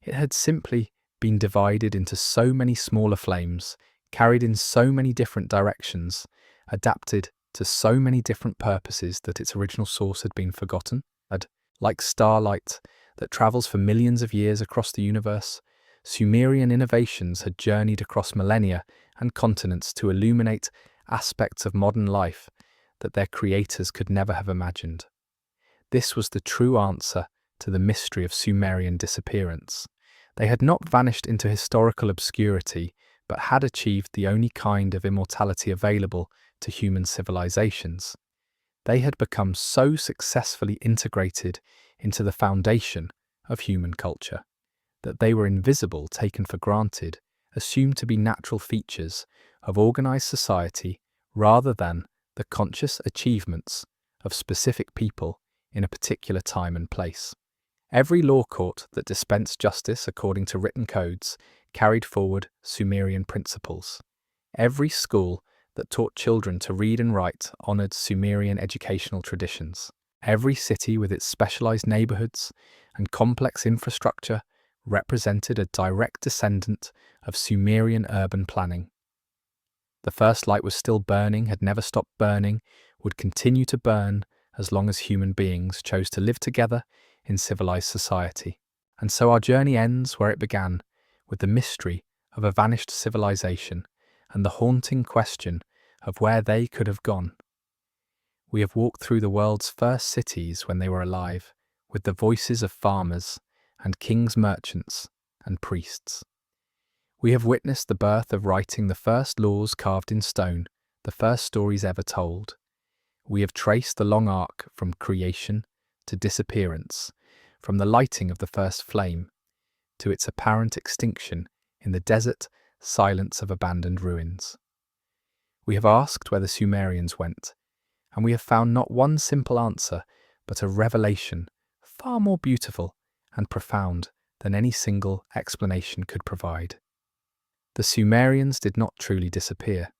It had simply been divided into so many smaller flames, carried in so many different directions, adapted to so many different purposes that its original source had been forgotten. Like starlight that travels for millions of years across the universe, Sumerian innovations had journeyed across millennia and continents to illuminate aspects of modern life that their creators could never have imagined. This was the true answer to the mystery of Sumerian disappearance. They had not vanished into historical obscurity, but had achieved the only kind of immortality available to human civilizations. They had become so successfully integrated into the foundation of human culture that they were invisible, taken for granted, assumed to be natural features of organized society rather than the conscious achievements of specific people in a particular time and place. Every law court that dispensed justice according to written codes carried forward Sumerian principles. Every school that taught children to read and write honored Sumerian educational traditions. Every city with its specialized neighborhoods and complex infrastructure represented a direct descendant of Sumerian urban planning. The first light was still burning, had never stopped burning, would continue to burn as long as human beings chose to live together in civilized society. And so our journey ends where it began, with the mystery of a vanished civilization and the haunting question of where they could have gone. We have walked through the world's first cities when they were alive, with the voices of farmers and kings, merchants and priests. We have witnessed the birth of writing, the first laws carved in stone, the first stories ever told. We have traced the long arc from creation to disappearance, from the lighting of the first flame to its apparent extinction in the desert silence of abandoned ruins. We have asked where the Sumerians went, and we have found not one simple answer, but a revelation far more beautiful and profound than any single explanation could provide. The Sumerians did not truly disappear.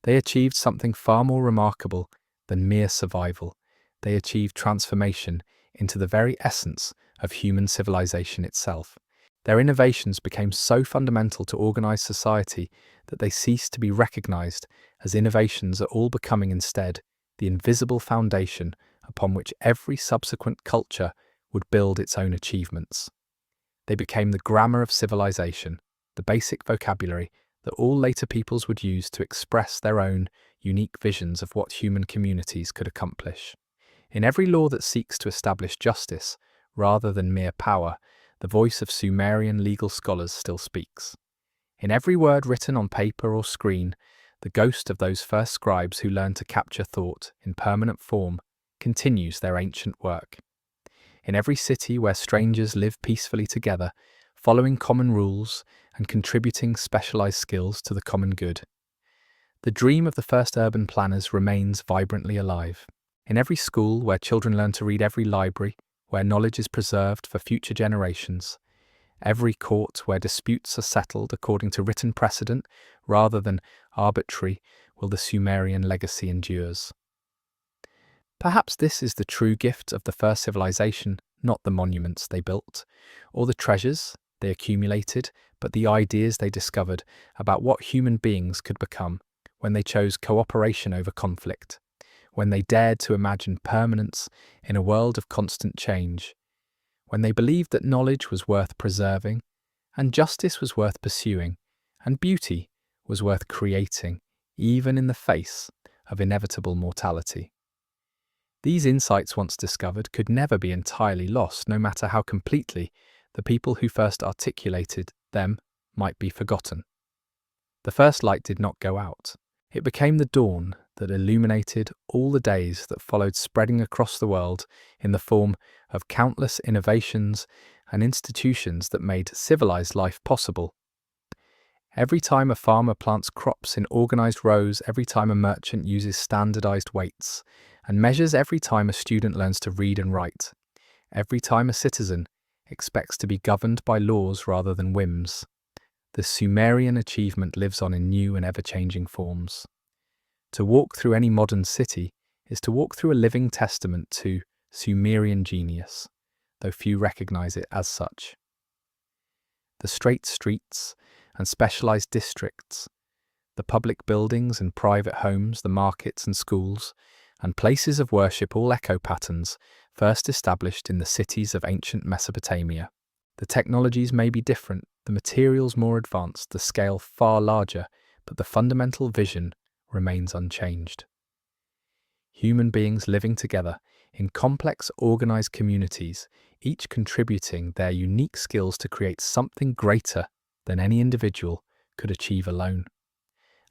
They achieved something far more remarkable than mere survival. They achieved transformation into the very essence of human civilization itself. Their innovations became so fundamental to organized society that they ceased to be recognized as innovations, are all becoming instead the invisible foundation upon which every subsequent culture would build its own achievements. They became the grammar of civilization, the basic vocabulary that all later peoples would use to express their own unique visions of what human communities could accomplish. In every law that seeks to establish justice, rather than mere power, the voice of Sumerian legal scholars still speaks. In every word written on paper or screen, the ghost of those first scribes who learned to capture thought in permanent form continues their ancient work. In every city where strangers live peacefully together, following common rules and contributing specialized skills to the common good, the dream of the first urban planners remains vibrantly alive. In every school where children learn to read, every library where knowledge is preserved for future generations, every court where disputes are settled according to written precedent rather than arbitrary, will the Sumerian legacy endures. Perhaps this is the true gift of the first civilization, not the monuments they built, or the treasures they accumulated, but the ideas they discovered about what human beings could become when they chose cooperation over conflict, when they dared to imagine permanence in a world of constant change, when they believed that knowledge was worth preserving, and justice was worth pursuing, and beauty was worth creating, even in the face of inevitable mortality. These insights, once discovered, could never be entirely lost, no matter how completely the people who first articulated them might be forgotten. The first light did not go out. It became the dawn that illuminated all the days that followed, spreading across the world in the form of countless innovations and institutions that made civilized life possible. Every time a farmer plants crops in organized rows, every time a merchant uses standardized weights and measures, every time a student learns to read and write, every time a citizen expects to be governed by laws rather than whims, the Sumerian achievement lives on in new and ever-changing forms. To walk through any modern city is to walk through a living testament to Sumerian genius, though few recognize it as such. The straight streets and specialized districts, the public buildings and private homes, the markets and schools, and places of worship, all echo patterns first established in the cities of ancient Mesopotamia. The technologies may be different, the materials more advanced, the scale far larger, but the fundamental vision remains unchanged. Human beings living together in complex, organized communities, each contributing their unique skills to create something greater than any individual could achieve alone.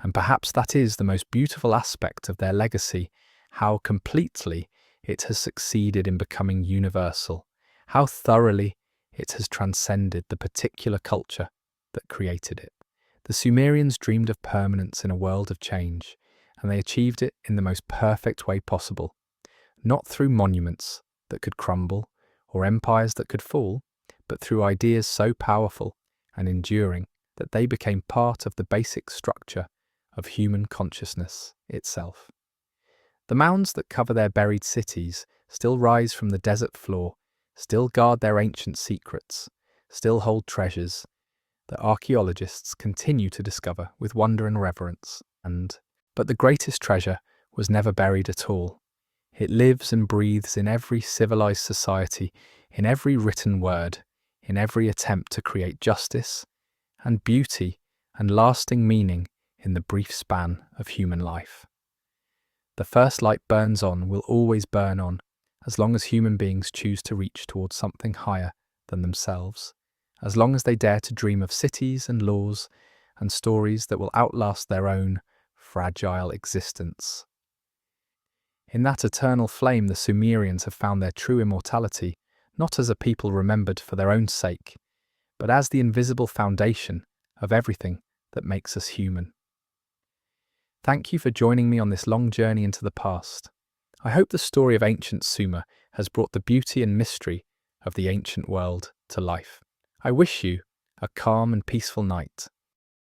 And perhaps that is the most beautiful aspect of their legacy, how completely it has succeeded in becoming universal, how thoroughly it has transcended the particular culture that created it. The Sumerians dreamed of permanence in a world of change, and they achieved it in the most perfect way possible, not through monuments that could crumble or empires that could fall, but through ideas so powerful and enduring that they became part of the basic structure of human consciousness itself. The mounds that cover their buried cities still rise from the desert floor, still guard their ancient secrets, still hold treasures that archaeologists continue to discover with wonder and reverence. But the greatest treasure was never buried at all. It lives and breathes in every civilized society, in every written word, in every attempt to create justice and beauty and lasting meaning in the brief span of human life. The first light burns on, will always burn on, as long as human beings choose to reach towards something higher than themselves, as long as they dare to dream of cities and laws and stories that will outlast their own fragile existence. In that eternal flame, the Sumerians have found their true immortality, not as a people remembered for their own sake, but as the invisible foundation of everything that makes us human. Thank you for joining me on this long journey into the past. I hope the story of ancient Sumer has brought the beauty and mystery of the ancient world to life. I wish you a calm and peaceful night,